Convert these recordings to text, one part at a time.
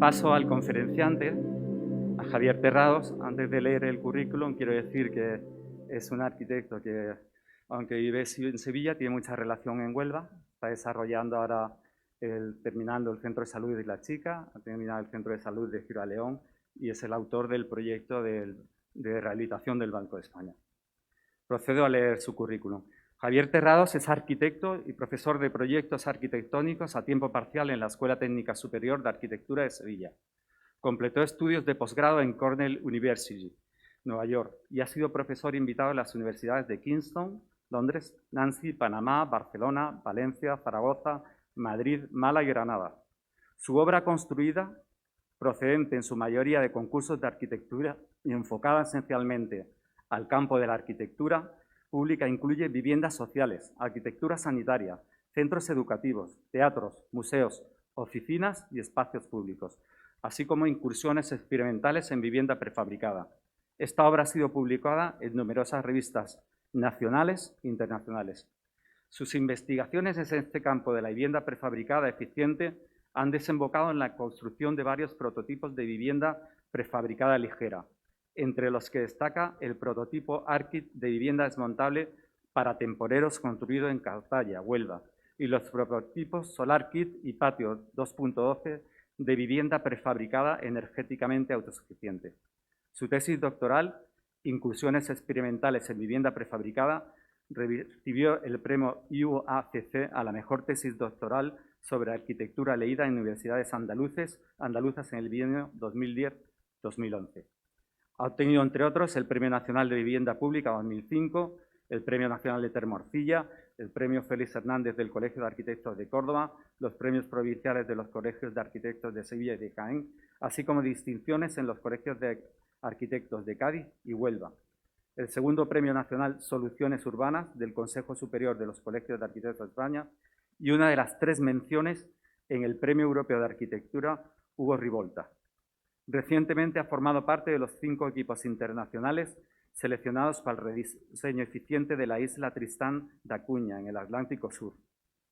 Paso al conferenciante, a Javier Terrados. Antes de leer el currículum, quiero decir que es un arquitecto que, aunque vive en Sevilla, tiene mucha relación en Huelva. Está desarrollando ahora, terminando el Centro de Salud de La Chica, ha terminado el Centro de Salud de Giraleón y es el autor del proyecto de rehabilitación del Banco de España. Procedo a leer su currículum. Javier Terrados es arquitecto y profesor de proyectos arquitectónicos a tiempo parcial en la Escuela Técnica Superior de Arquitectura de Sevilla. Completó estudios de posgrado en Cornell University, Nueva York, y ha sido profesor invitado en las universidades de Kingston, Londres, Nancy, Panamá, Barcelona, Valencia, Zaragoza, Madrid, Málaga y Granada. Su obra construida, procedente en su mayoría de concursos de arquitectura y enfocada esencialmente al campo de la arquitectura pública, incluye viviendas sociales, arquitectura sanitaria, centros educativos, teatros, museos, oficinas y espacios públicos, así como incursiones experimentales en vivienda prefabricada. Esta obra ha sido publicada en numerosas revistas nacionales e internacionales. Sus investigaciones en este campo de la vivienda prefabricada eficiente han desembocado en la construcción de varios prototipos de vivienda prefabricada ligera, entre los que destaca el prototipo ARKit de vivienda desmontable para temporeros construido en Cartaya, Huelva, y los prototipos SolarKit y Patio 2.12 de vivienda prefabricada energéticamente autosuficiente. Su tesis doctoral, Incursiones experimentales en vivienda prefabricada, recibió el premio UACC a la mejor tesis doctoral sobre arquitectura leída en universidades andaluzas en el bienio 2010-2011. Ha obtenido, entre otros, el Premio Nacional de Vivienda Pública 2005, el Premio Nacional de Termorcilla, el Premio Félix Hernández del Colegio de Arquitectos de Córdoba, los premios provinciales de los Colegios de Arquitectos de Sevilla y de Jaén, así como distinciones en los Colegios de Arquitectos de Cádiz y Huelva. El segundo Premio Nacional Soluciones Urbanas del Consejo Superior de los Colegios de Arquitectos de España y una de las 3 menciones en el Premio Europeo de Arquitectura Hugo Rivolta. Recientemente ha formado parte de los 5 equipos internacionales seleccionados para el rediseño eficiente de la isla Tristán da Cunha, en el Atlántico Sur.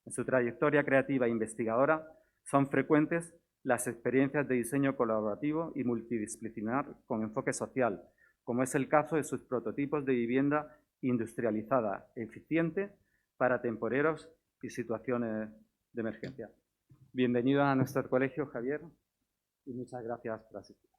En su trayectoria creativa e investigadora son frecuentes las experiencias de diseño colaborativo y multidisciplinar con enfoque social, como es el caso de sus prototipos de vivienda industrializada eficiente para temporeros y situaciones de emergencia. Bienvenido a nuestro colegio, Javier, y muchas gracias por asistir.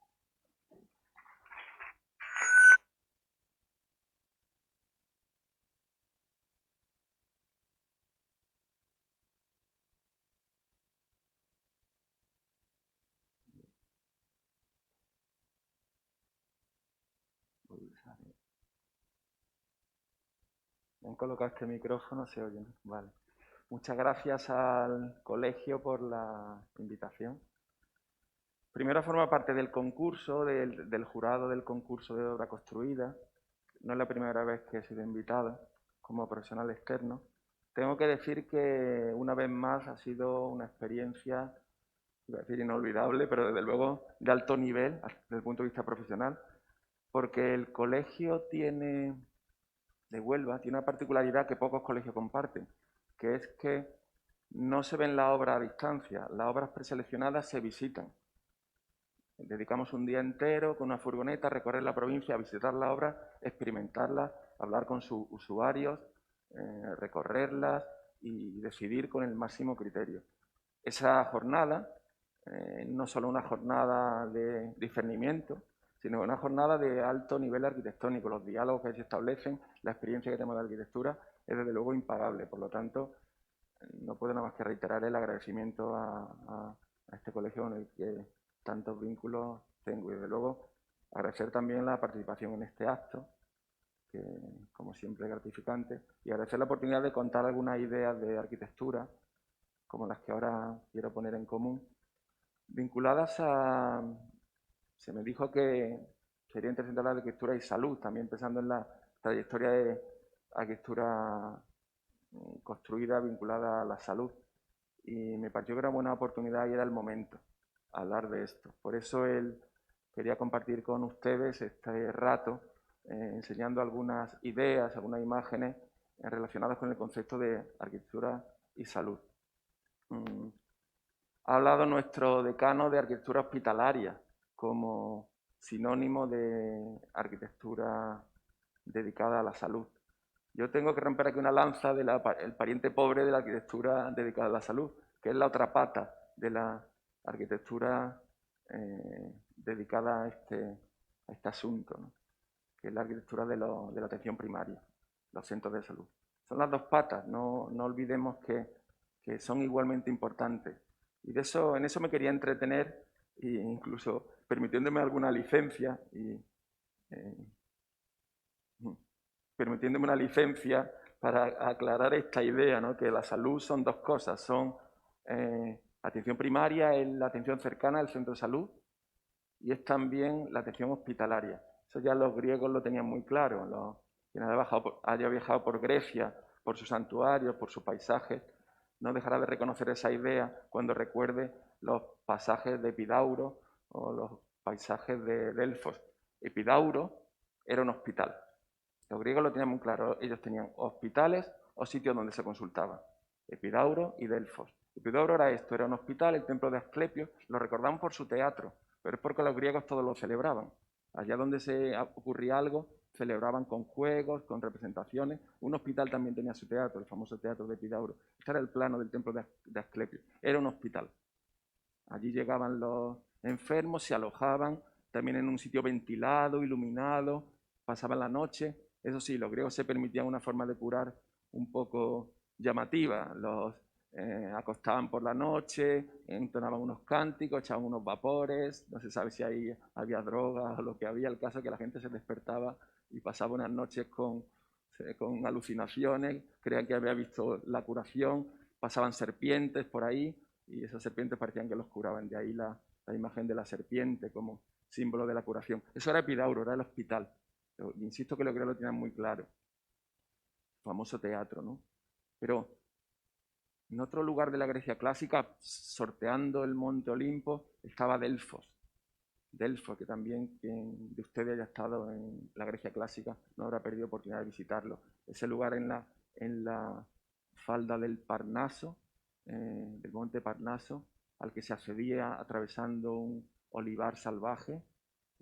Me han colocado este micrófono, se oye, ¿no? Vale. Muchas gracias al colegio por la invitación. Primero forma parte del concurso, del jurado del concurso de obra construida. No es la primera vez que he sido invitado como profesional externo. Tengo que decir que una vez más ha sido una experiencia, iba a decir inolvidable, pero desde luego de alto nivel desde el punto de vista profesional, porque el colegio de Huelva tiene una particularidad que pocos colegios comparten, que es que no se ven las obras a distancia, las obras preseleccionadas se visitan. Dedicamos un día entero con una furgoneta a recorrer la provincia, a visitar la obra, experimentarla, hablar con sus usuarios, recorrerlas y decidir con el máximo criterio. Esa jornada, no solo una jornada de discernimiento, sino una jornada de alto nivel arquitectónico. Los diálogos que se establecen, la experiencia que tenemos de arquitectura es desde luego impagable. Por lo tanto, no puedo nada más que reiterar el agradecimiento a este colegio con el que tantos vínculos tengo. Y desde luego agradecer también la participación en este acto, que como siempre es gratificante, y agradecer la oportunidad de contar algunas ideas de arquitectura, como las que ahora quiero poner en común, vinculadas a... Se me dijo que sería interesante hablar de arquitectura y salud, también pensando en la trayectoria de arquitectura construida vinculada a la salud. Y me pareció que era una buena oportunidad y era el momento hablar de esto. Por eso quería compartir con ustedes este rato enseñando algunas ideas, algunas imágenes relacionadas con el concepto de arquitectura y salud. ha hablado nuestro decano de arquitectura hospitalaria como sinónimo de arquitectura dedicada a la salud. Yo tengo que romper aquí una lanza del pariente pobre de la arquitectura dedicada a la salud, que es la otra pata de la arquitectura dedicada a este asunto, ¿no? Que es la arquitectura de la atención primaria, los centros de salud. Son las dos patas, no olvidemos que son igualmente importantes. Y en eso me quería entretener, e incluso permitiéndome alguna licencia para aclarar esta idea, ¿no? Que la salud son dos cosas, son atención primaria, es la atención cercana al centro de salud, y es también la atención hospitalaria. Eso ya los griegos lo tenían muy claro. Quien haya viajado por Grecia, por sus santuarios, por sus paisajes, no dejará de reconocer esa idea cuando recuerde los pasajes de Epidauro o los paisajes de Delfos. Epidauro era un hospital. Los griegos lo tenían muy claro. Ellos tenían hospitales o sitios donde se consultaba. Epidauro y Delfos. Epidauro era esto, era un hospital, el templo de Asclepio. Lo recordamos por su teatro, pero es porque los griegos todos lo celebraban. Allá donde se ocurría algo, celebraban con juegos, con representaciones. Un hospital también tenía su teatro, el famoso teatro de Epidauro. Este era el plano del templo de Asclepio. Era un hospital. Allí llegaban los enfermos, se alojaban, también en un sitio ventilado, iluminado, pasaban la noche. Eso sí, los griegos se permitían una forma de curar un poco llamativa. Los acostaban por la noche, entonaban unos cánticos, echaban unos vapores, no se sabe si ahí había drogas o lo que había. El caso es que la gente se despertaba y pasaba unas noches con alucinaciones, creían que había visto la curación, pasaban serpientes por ahí y esas serpientes parecían que los curaban. De ahí la imagen de la serpiente como símbolo de la curación. Eso era Epidauro, era el hospital. Pero insisto que los griegos lo tenían muy claro. Famoso teatro, ¿no? Pero en otro lugar de la Grecia clásica, sorteando el monte Olimpo, estaba Delfos. Delfos, que también quien de ustedes haya estado en la Grecia clásica no habrá perdido oportunidad de visitarlo. Ese lugar en la falda del Parnaso, del monte Parnaso, al que se accedía atravesando un olivar salvaje,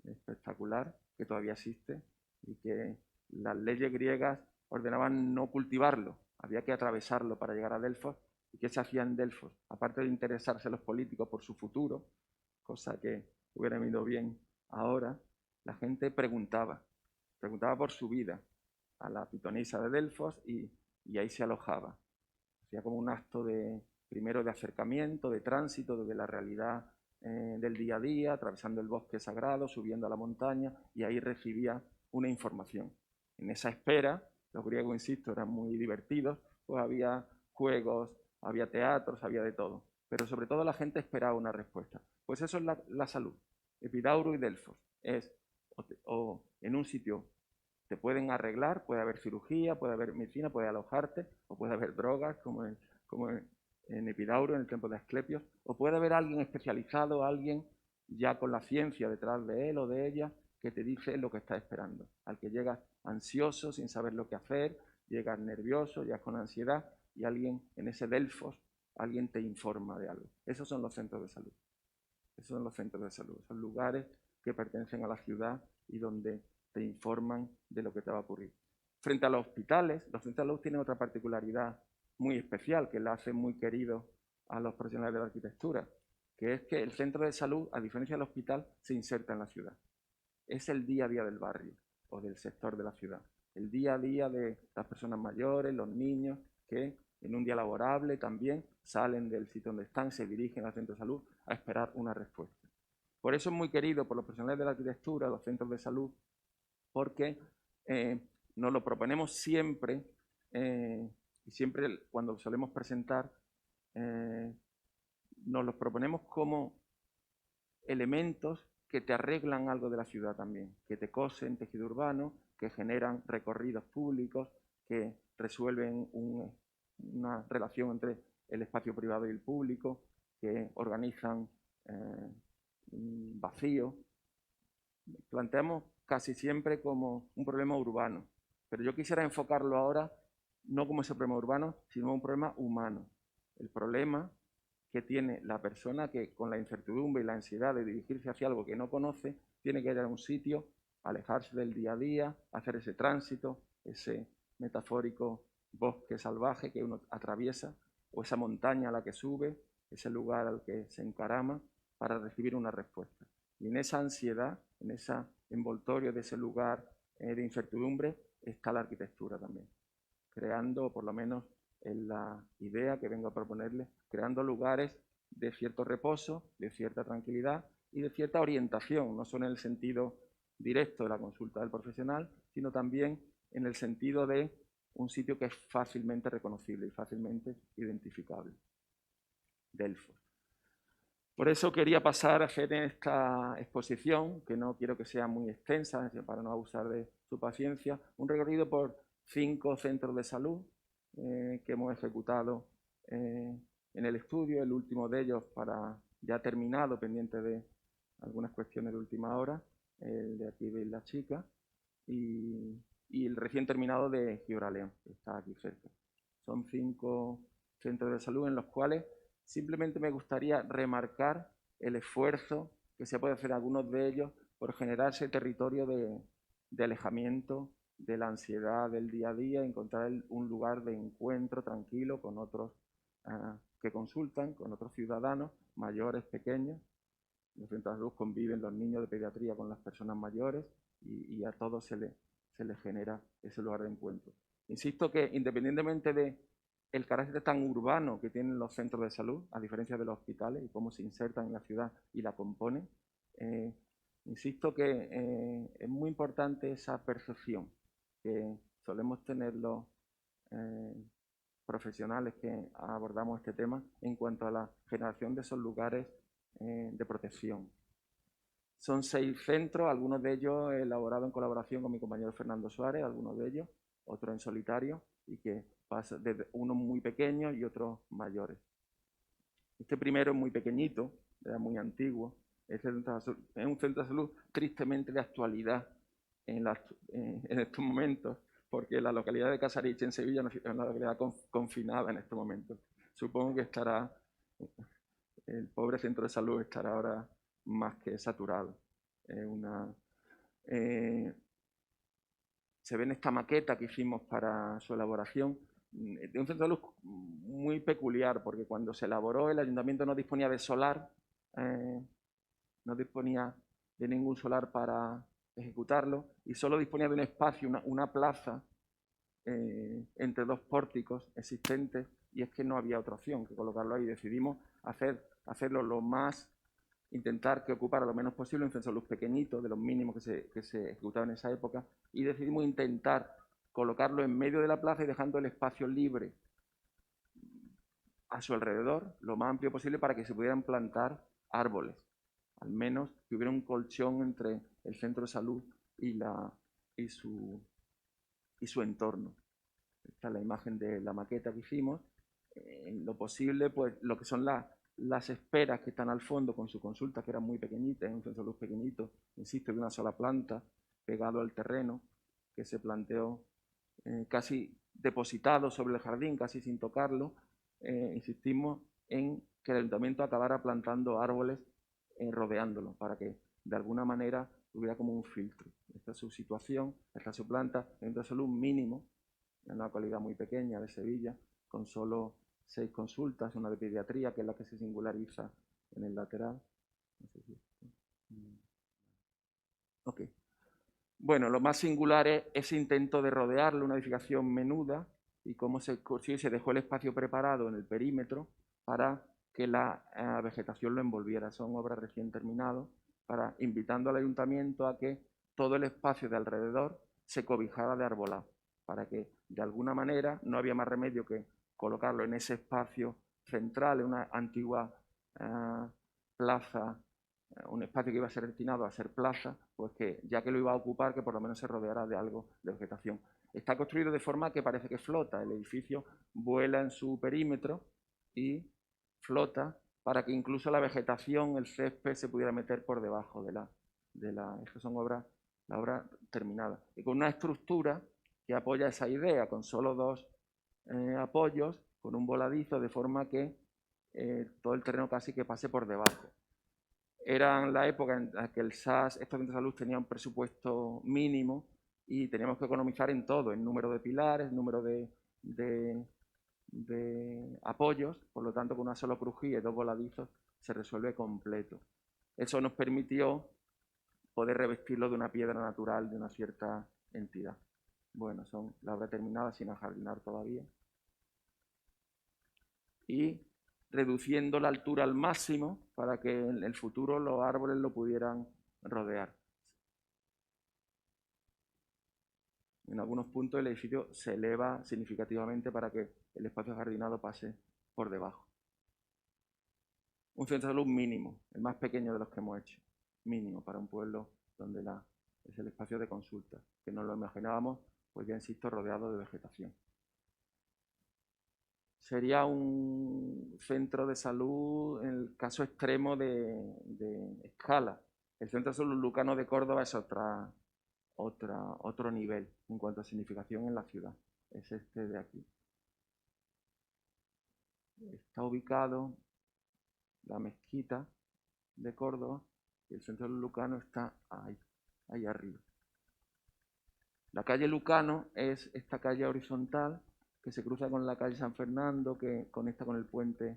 espectacular, que todavía existe, y que las leyes griegas ordenaban no cultivarlo, había que atravesarlo para llegar a Delfos. ¿Y qué se hacía en Delfos? Aparte de interesarse los políticos por su futuro, cosa que hubiera ido bien ahora, la gente preguntaba por su vida a la pitonisa de Delfos y ahí se alojaba. Hacía como un acto primero de acercamiento, de tránsito desde la realidad del día a día, atravesando el bosque sagrado, subiendo a la montaña, y ahí recibía una información. En esa espera, los griegos, insisto, eran muy divertidos, pues había juegos, había teatros, había de todo. Pero sobre todo la gente esperaba una respuesta. Pues eso es la salud. Epidauro y Delfos. O en un sitio te pueden arreglar, puede haber cirugía, puede haber medicina, puede alojarte, o puede haber drogas, como en Epidauro, en el templo de Asclepios, o puede haber alguien especializado, alguien ya con la ciencia detrás de él o de ella, que te dice lo que estás esperando. Al que llegas ansioso, sin saber lo que hacer, llegas nervioso, llegas con ansiedad, y alguien en ese Delfos, alguien te informa de algo. Esos son los centros de salud. Esos son los centros de salud. Son lugares que pertenecen a la ciudad y donde te informan de lo que te va a ocurrir. Frente a los hospitales, los centros de salud tienen otra particularidad muy especial que la hace muy querido a los profesionales de la arquitectura, que es que el centro de salud, a diferencia del hospital, se inserta en la ciudad. Es el día a día del barrio o del sector de la ciudad. El día a día de las personas mayores, los niños, que en un día laborable también salen del sitio donde están, se dirigen al centro de salud a esperar una respuesta. Por eso es muy querido por los profesionales de la arquitectura, los centros de salud, porque nos lo proponemos siempre, y siempre cuando solemos presentar, nos los proponemos como elementos que te arreglan algo de la ciudad también, que te cosen tejido urbano, que generan recorridos públicos, que resuelven una relación entre el espacio privado y el público, que organizan un vacío. Planteamos casi siempre como un problema urbano, pero yo quisiera enfocarlo ahora no como ese problema urbano, sino un problema humano. El problema que tiene la persona que, con la incertidumbre y la ansiedad de dirigirse hacia algo que no conoce, tiene que ir a un sitio, alejarse del día a día, hacer ese tránsito, ese metafórico bosque salvaje que uno atraviesa, o esa montaña a la que sube, ese lugar al que se encarama para recibir una respuesta. Y en esa ansiedad, en ese envoltorio de ese lugar de incertidumbre, está la arquitectura también, creando, por lo menos en la idea que vengo a proponerles, creando lugares de cierto reposo, de cierta tranquilidad y de cierta orientación, no solo en el sentido directo de la consulta del profesional, sino también en el sentido de un sitio que es fácilmente reconocible y fácilmente identificable. Delfos. Por eso quería pasar a hacer esta exposición, que no quiero que sea muy extensa, para no abusar de su paciencia, un recorrido por 5 centros de salud que hemos ejecutado en el estudio, el último de ellos ya terminado, pendiente de algunas cuestiones de última hora, el de aquí de La Chica, y el recién terminado de Gibraleón, que está aquí cerca. Son 5 centros de salud en los cuales simplemente me gustaría remarcar el esfuerzo que se puede hacer en algunos de ellos por generar ese territorio de alejamiento, de la ansiedad del día a día, encontrar un lugar de encuentro tranquilo con otros que consultan, con otros ciudadanos, mayores, pequeños. En los centros de salud conviven los niños de pediatría con las personas mayores y a todos se les genera ese lugar de encuentro. Insisto que independientemente del carácter tan urbano que tienen los centros de salud, a diferencia de los hospitales y cómo se insertan en la ciudad y la componen, insisto que es muy importante esa percepción que solemos tener los profesionales que abordamos este tema en cuanto a la generación de esos lugares de protección. Son 6 centros, algunos de ellos elaborados en colaboración con mi compañero Fernando Suárez, algunos de ellos, otros en solitario, y que pasa desde unos muy pequeños y otros mayores. Este primero es muy pequeñito, era muy antiguo, es un centro de salud tristemente de actualidad en estos momentos, porque la localidad de Casariche en Sevilla es una localidad confinada en estos momentos. Supongo que el pobre centro de salud estará ahora más que saturado. Se ve en esta maqueta que hicimos para su elaboración, de un centro de salud muy peculiar, porque cuando se elaboró el ayuntamiento no disponía de solar, no disponía de ningún solar para ejecutarlo, y solo disponía de un espacio, una plaza, entre 2 pórticos existentes, y es que no había otra opción que colocarlo ahí. Decidimos hacerlo intentar que ocupara lo menos posible un centro de salud pequeñito, de los mínimos que se ejecutaban en esa época, y decidimos intentar colocarlo en medio de la plaza y dejando el espacio libre a su alrededor, lo más amplio posible, para que se pudieran plantar árboles, al menos que hubiera un colchón entre el centro de salud y su entorno. Esta es la imagen de la maqueta que hicimos. En lo posible, pues lo que son las esperas que están al fondo con su consulta, que eran muy pequeñitas, en un centro de salud pequeñito, insisto, de una sola planta, pegado al terreno, que se planteó casi depositado sobre el jardín, casi sin tocarlo. Insistimos en que el ayuntamiento acabara plantando árboles rodeándolo, para que de alguna manera hubiera como un filtro. Esta es su situación, esta es su planta, centro de salud mínimo, en una localidad muy pequeña de Sevilla, con solo 6 consultas, una de pediatría, que es la que se singulariza en el lateral. No sé si ok. Bueno, lo más singular es ese intento de rodearlo, una edificación menuda, y cómo se dejó el espacio preparado en el perímetro para que la vegetación lo envolviera. Son obras recién terminadas, invitando al ayuntamiento a que todo el espacio de alrededor se cobijara de arbolado, para que de alguna manera no había más remedio que colocarlo en ese espacio central, en una antigua plaza, un espacio que iba a ser destinado a ser plaza, pues que ya que lo iba a ocupar, que por lo menos se rodeara de algo de vegetación. Está construido de forma que parece que flota, el edificio vuela en su perímetro y flota para que incluso la vegetación, el césped, se pudiera meter por debajo de la estas son la obra terminada. Y con una estructura que apoya esa idea, con solo 2 apoyos, con un voladizo, de forma que todo el terreno casi que pase por debajo. Era la época en la que el SAS, estos centros de salud, tenía un presupuesto mínimo y teníamos que economizar en todo, en número de pilares, número de apoyos, por lo tanto con una sola crujía y 2 voladizos se resuelve completo. Eso nos permitió poder revestirlo de una piedra natural de una cierta entidad. Bueno, son la obra terminada sin ajardinar todavía. Y reduciendo la altura al máximo para que en el futuro los árboles lo pudieran rodear. En algunos puntos el edificio se eleva significativamente para que el espacio jardinado pase por debajo. Un centro de salud mínimo, el más pequeño de los que hemos hecho, mínimo para un pueblo donde es el espacio de consulta, que nos lo imaginábamos, pues ya insisto, rodeado de vegetación. Sería un centro de salud en el caso extremo de escala. El Centro de Salud Lucano de Córdoba es otro nivel en cuanto a significación en la ciudad. Es este de aquí. Está ubicado la mezquita de Córdoba y el Centro Lucano está ahí arriba. La calle Lucano es esta calle horizontal que se cruza con la calle San Fernando, que conecta con el puente,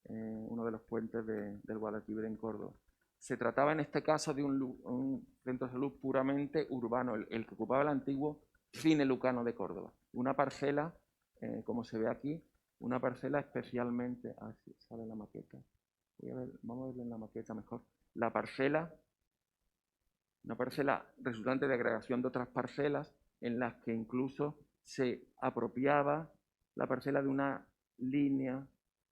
uno de los puentes del Guadalquivir en Córdoba. Se trataba en este caso de un centro de salud puramente urbano, el que ocupaba el antiguo Cine Lucano de Córdoba. Una parcela, como se ve aquí, una parcela especialmente... sí, sale la maqueta. Vamos a verlo en la maqueta mejor. La parcela, una parcela resultante de agregación de otras parcelas en las que incluso se apropiaba la parcela de una línea,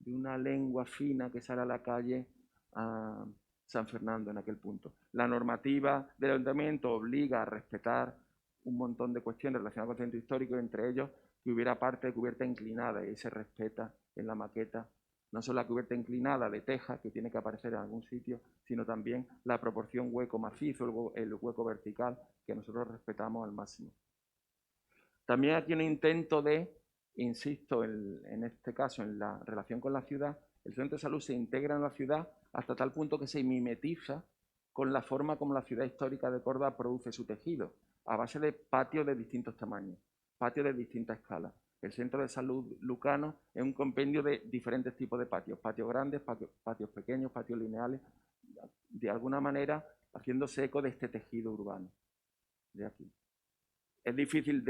de una lengua fina que sale a la calle a San Fernando en aquel punto. La normativa del ayuntamiento obliga a respetar un montón de cuestiones relacionadas con el centro histórico, entre ellos que hubiera parte de cubierta inclinada, y se respeta en la maqueta no solo la cubierta inclinada de teja, que tiene que aparecer en algún sitio, sino también la proporción hueco macizo, el hueco vertical, que nosotros respetamos al máximo. También aquí un intento de, insisto, en este caso, en la relación con la ciudad, el centro de salud se integra en la ciudad hasta tal punto que se mimetiza con la forma como la ciudad histórica de Córdoba produce su tejido, a base de patios de distintos tamaños, patios de distintas escalas. El Centro de Salud Lucano es un compendio de diferentes tipos de patios, patios grandes, patios pequeños, patios lineales, de alguna manera haciéndose eco de este tejido urbano de aquí. Es difícil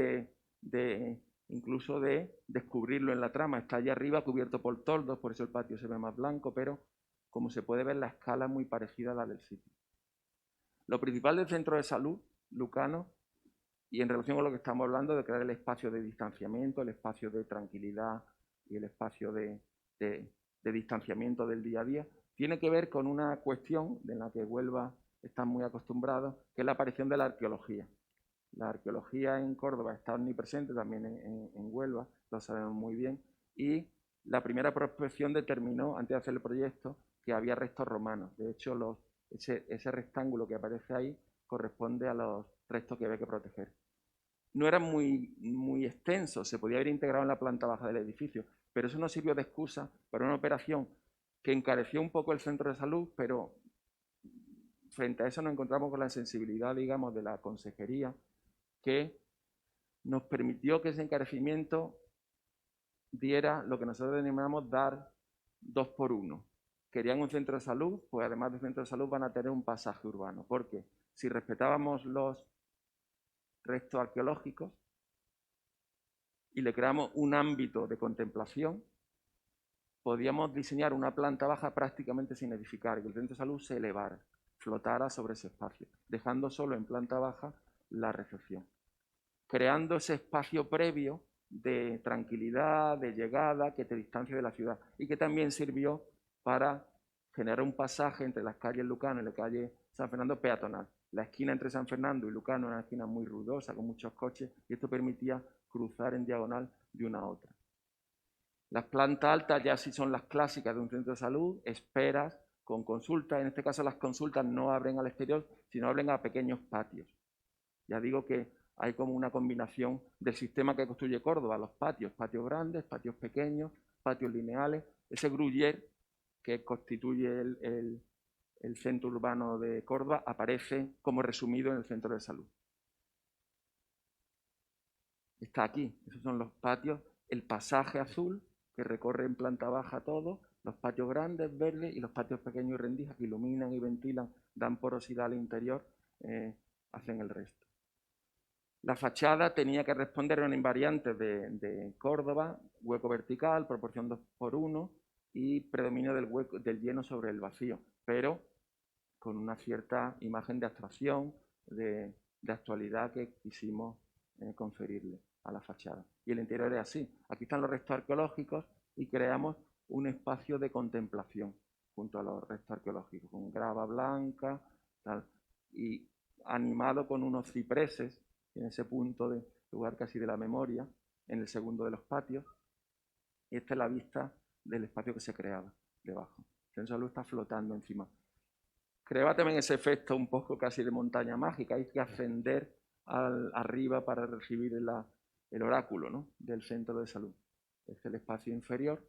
incluso de descubrirlo en la trama, está allá arriba cubierto por toldos, por eso el patio se ve más blanco, pero como se puede ver la escala es muy parecida a la del sitio. Lo principal del Centro de Salud Lucano, y en relación con lo que estamos hablando de crear el espacio de distanciamiento, el espacio de tranquilidad y el espacio de distanciamiento del día a día, tiene que ver con una cuestión de la que Huelva está muy acostumbrado, que es la aparición de la arqueología. La arqueología en Córdoba está omnipresente, también en Huelva, lo sabemos muy bien, y la primera prospección determinó, antes de hacer el proyecto, que había restos romanos. De hecho, ese rectángulo que aparece ahí corresponde a los restos que había que proteger. No era muy extenso, se podía haber integrado en la planta baja del edificio, pero eso no sirvió de excusa para una operación que encareció un poco el centro de salud, pero frente a eso nos encontramos con la sensibilidad, digamos, de la consejería, que nos permitió que ese encarecimiento diera lo que nosotros denominamos dar 2 por 1. Querían un centro de salud, pues además del centro de salud van a tener un pasaje urbano, porque si respetábamos los restos arqueológicos y le creamos un ámbito de contemplación, podíamos diseñar una planta baja prácticamente sin edificar, que el centro de salud se elevara, flotara sobre ese espacio, dejando solo en planta baja la recepción, creando ese espacio previo de tranquilidad, de llegada, que te distancie de la ciudad y que también sirvió para generar un pasaje entre las calles Lucano y la calle San Fernando peatonal. La esquina entre San Fernando y Lucano era una esquina muy ruidosa, con muchos coches, y esto permitía cruzar en diagonal de una a otra. Las plantas altas ya sí son las clásicas de un centro de salud, esperas, con consultas. En este caso las consultas no abren al exterior, sino abren a pequeños patios. Ya digo que hay como una combinación del sistema que construye Córdoba, los patios, patios grandes, patios pequeños, patios lineales, ese gruyère que constituye el centro urbano de Córdoba, aparece como resumido en el centro de salud. Está aquí, esos son los patios, el pasaje azul que recorre en planta baja todo, los patios grandes, verdes, y los patios pequeños y rendijas que iluminan y ventilan, dan porosidad al interior, hacen el resto. La fachada tenía que responder a una invariante de Córdoba, hueco vertical, proporción 2:1 y predominio del lleno sobre el vacío, pero con una cierta imagen de abstracción, de actualidad que quisimos conferirle a la fachada. Y el interior es así. Aquí están los restos arqueológicos y creamos un espacio de contemplación junto a los restos arqueológicos, con grava blanca, tal, y animado con unos cipreses en ese punto de lugar casi de la memoria, en el segundo de los patios. Y esta es la vista del espacio que se creaba debajo. El centro de salud está flotando encima. Creaba también ese efecto un poco casi de montaña mágica. Hay que ascender arriba para recibir el oráculo, ¿no?, del centro de salud. Este es el espacio inferior.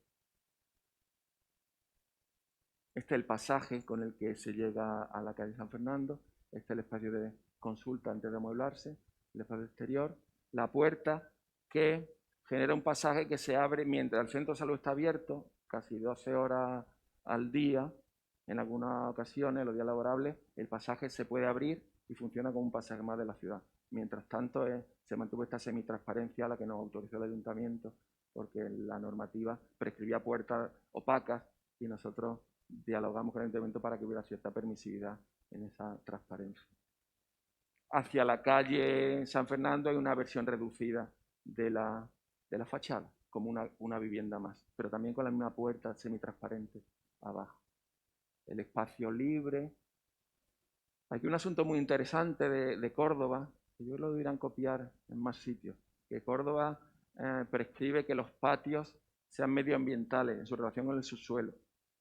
Este es el pasaje con el que se llega a la calle San Fernando. Este es el espacio de consulta antes de amueblarse, el espacio exterior. La puerta que genera un pasaje que se abre mientras el centro de salud está abierto, casi 12 horas al día. En algunas ocasiones, los días laborables, el pasaje se puede abrir y funciona como un pasaje más de la ciudad. Mientras tanto, se mantuvo esta semitransparencia a la que nos autorizó el ayuntamiento, porque la normativa prescribía puertas opacas y nosotros dialogamos con el ayuntamiento para que hubiera cierta permisividad en esa transparencia. Hacia la calle San Fernando hay una versión reducida de la fachada, como una vivienda más, pero también con la misma puerta semitransparente abajo. El espacio libre. Aquí un asunto muy interesante de Córdoba, que yo creo que lo deberían copiar en más sitios, que Córdoba prescribe que los patios sean medioambientales en su relación con el subsuelo,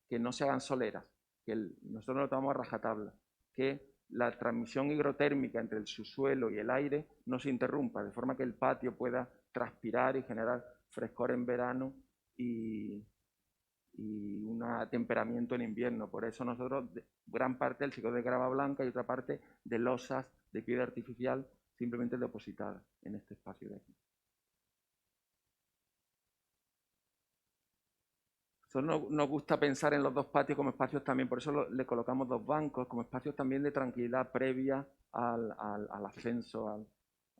que no se hagan soleras, que nosotros lo tomamos a rajatabla, que la transmisión higrotérmica entre el subsuelo y el aire no se interrumpa, de forma que el patio pueda transpirar y generar frescor en verano y un temperamiento en invierno. Por eso nosotros, gran parte del ciclo de grava blanca y otra parte de losas de piedra artificial simplemente depositadas en este espacio de aquí. Nos gusta pensar en los dos patios como espacios también, por eso le colocamos dos bancos, como espacios también de tranquilidad previa al ascenso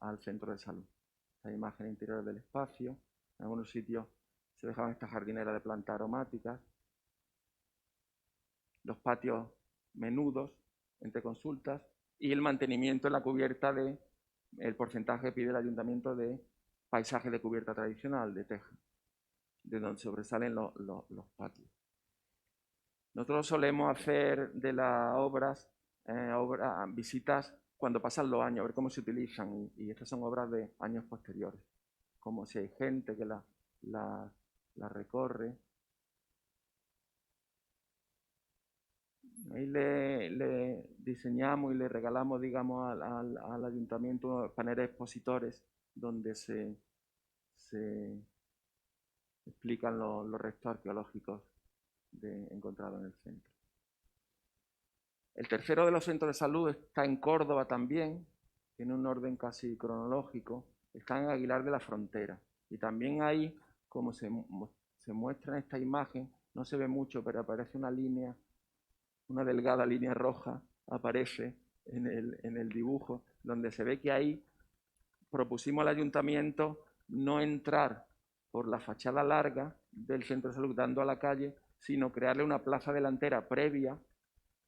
al centro de salud. La imagen interior del espacio, en algunos sitios se dejaban estas jardineras de plantas aromáticas, los patios menudos entre consultas y el mantenimiento en la cubierta el porcentaje que pide el ayuntamiento de paisaje de cubierta tradicional, de teja, de donde sobresalen los patios. Nosotros solemos hacer de las obras visitas cuando pasan los años, a ver cómo se utilizan, y estas son obras de años posteriores, como si hay gente que la recorre. Ahí le diseñamos y le regalamos, digamos, al ayuntamiento unos paneles expositores donde se explican los restos arqueológicos encontrados en el centro. El tercero de los centros de salud está en Córdoba también, tiene un orden casi cronológico, está en Aguilar de la Frontera. Y también ahí, como se muestra en esta imagen, no se ve mucho, pero aparece una línea, una delgada línea roja, aparece en el dibujo, donde se ve que ahí propusimos al ayuntamiento no entrar por la fachada larga del centro de salud dando a la calle, sino crearle una plaza delantera previa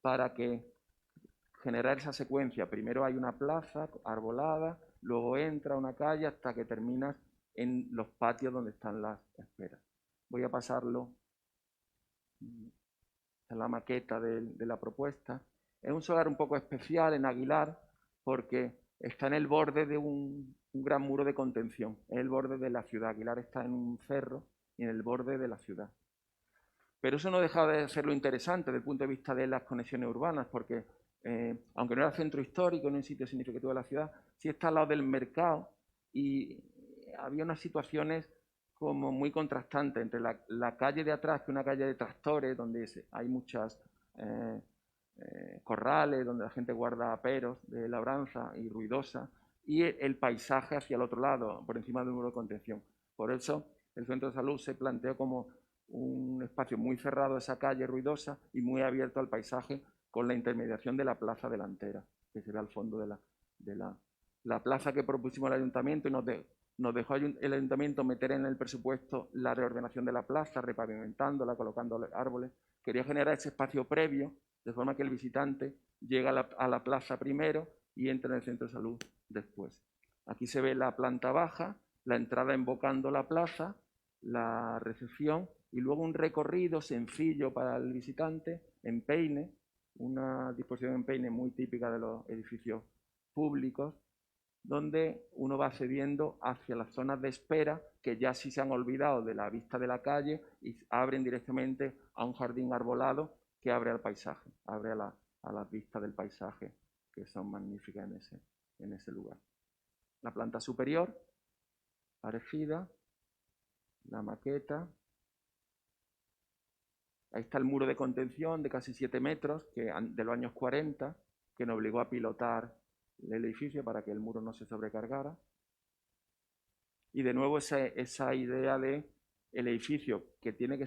para que generar esa secuencia. Primero hay una plaza arbolada, luego entra una calle hasta que terminas en los patios donde están las esperas. Voy a pasarlo a la maqueta de la propuesta. Es un solar un poco especial en Aguilar porque está en el borde de un gran muro de contención, es el borde de la ciudad. Aguilar está en un cerro y en el borde de la ciudad. Pero eso no deja de ser lo interesante desde el punto de vista de las conexiones urbanas, porque aunque no era centro histórico, no es un sitio significativo de la ciudad, sí está al lado del mercado y había unas situaciones como muy contrastante entre la calle de atrás, que es una calle de tractores, donde hay muchas corrales, donde la gente guarda aperos de labranza y ruidosa, y el paisaje hacia el otro lado, por encima del muro de contención. Por eso el centro de salud se planteó como un espacio muy cerrado a esa calle ruidosa y muy abierto al paisaje, con la intermediación de la plaza delantera, que se ve al fondo de la plaza que propusimos al ayuntamiento, y nos dejó el ayuntamiento meter en el presupuesto la reordenación de la plaza, repavimentándola, colocando árboles. Quería generar ese espacio previo, de forma que el visitante llega a la plaza primero y entra en el centro de salud después. Aquí se ve la planta baja, la entrada invocando la plaza, la recepción y luego un recorrido sencillo para el visitante en peine, una disposición en peine muy típica de los edificios públicos, donde uno va accediendo hacia las zonas de espera que ya sí se han olvidado de la vista de la calle y abren directamente a un jardín arbolado que abre al paisaje, abre a las vistas del paisaje, que son magníficas en ese lugar. La planta superior, parecida, la maqueta. Ahí está el muro de contención de casi 7 metros, de los años 40, que nos obligó a pilotar el edificio para que el muro no se sobrecargara. Y de nuevo esa idea de el edificio, que tiene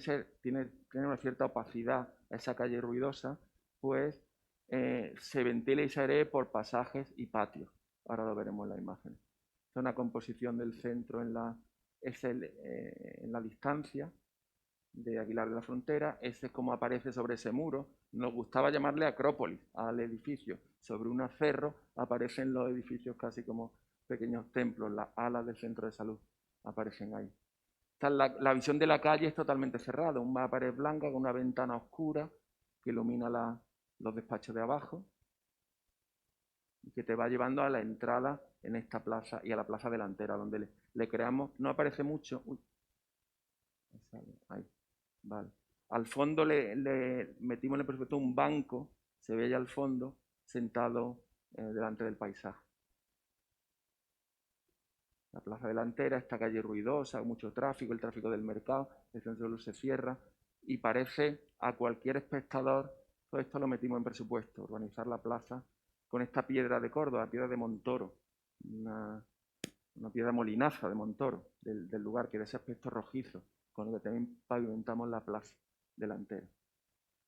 una cierta opacidad, esa calle ruidosa, pues se ventila y se airee por pasajes y patios. Ahora lo veremos en la imagen. Es una composición del centro en la distancia de Aguilar de la Frontera. Ese es como aparece sobre ese muro. Nos gustaba llamarle Acrópolis al edificio. Sobre un cerro aparecen los edificios casi como pequeños templos, las alas del centro de salud aparecen ahí. La visión de la calle es totalmente cerrada, una pared blanca con una ventana oscura que ilumina los despachos de abajo y que te va llevando a la entrada en esta plaza y a la plaza delantera, donde le creamos, no aparece mucho, ahí, vale. Al fondo le metimos en el presupuesto un banco, se ve allá al fondo, sentado delante del paisaje. La plaza delantera, esta calle ruidosa, mucho tráfico, el tráfico del mercado, el centro de luz se cierra y parece a cualquier espectador, todo esto lo metimos en presupuesto, urbanizar la plaza con esta piedra de Córdoba, piedra de Montoro, una piedra molinaza de Montoro, del lugar, que de ese aspecto rojizo, con el que también pavimentamos la plaza delantera.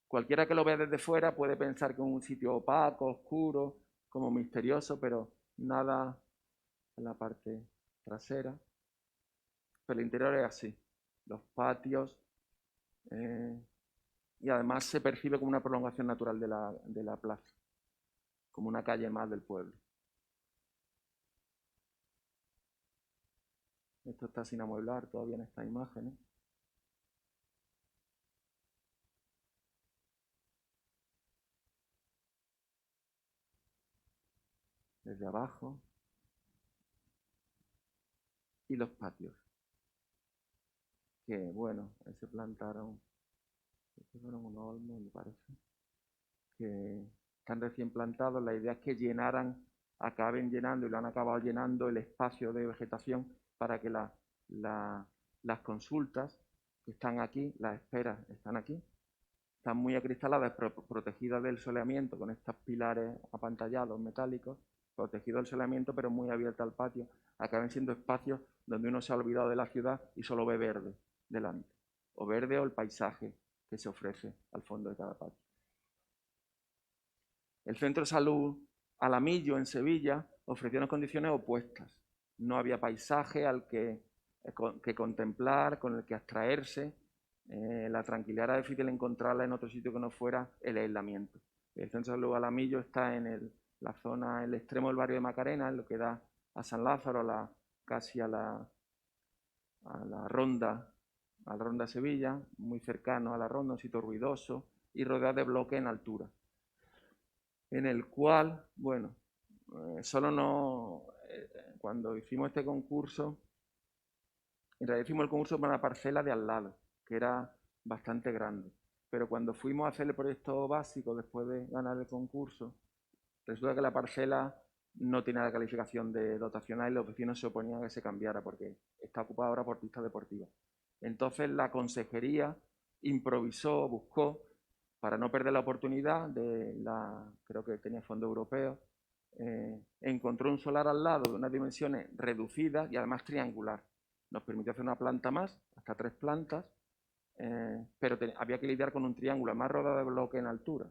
Cualquiera que lo vea desde fuera puede pensar que es un sitio opaco, oscuro, como misterioso, pero nada en la parte trasera. Pero el interior es así, los patios, y además se percibe como una prolongación natural de la plaza, como una calle más del pueblo. Esto está sin amueblar todavía en estas imágenes. Desde abajo. Y los patios. Que bueno, se plantaron, fueron unos olmos, me parece, que están recién plantados. La idea es que acaben llenando, y lo han acabado llenando, el espacio de vegetación para que las consultas que están aquí, las esperas están aquí, están muy acristaladas, protegidas del soleamiento con estos pilares apantallados metálicos, protegidos del soleamiento, pero muy abiertas al patio. Acaban siendo espacios donde uno se ha olvidado de la ciudad y solo ve verde delante, o verde o el paisaje que se ofrece al fondo de cada patio. El centro de salud Alamillo, en Sevilla, ofreció unas condiciones opuestas. No había paisaje al que contemplar, con el que abstraerse. La tranquilidad era difícil encontrarla en otro sitio que no fuera el aislamiento. El centro de salud Alamillo está en la zona, el extremo del barrio de Macarena, en lo que da a San Lázaro, casi a la ronda Sevilla, muy cercano a la ronda, un sitio ruidoso y rodeado de bloques en altura, en el cual, bueno, cuando hicimos este concurso, en realidad hicimos el concurso para una parcela de al lado, que era bastante grande, pero cuando fuimos a hacer el proyecto básico después de ganar el concurso, resulta que la parcela no tiene la calificación de dotacional y los vecinos se oponían a que se cambiara porque está ocupada ahora por pistas deportivas. Entonces la consejería improvisó, buscó, para no perder la oportunidad, creo que tenía fondos europeos, encontró un solar al lado de unas dimensiones reducidas y además triangular. Nos permitió hacer una planta más, hasta 3 plantas, pero había que lidiar con un triángulo más rodeado de bloque en altura,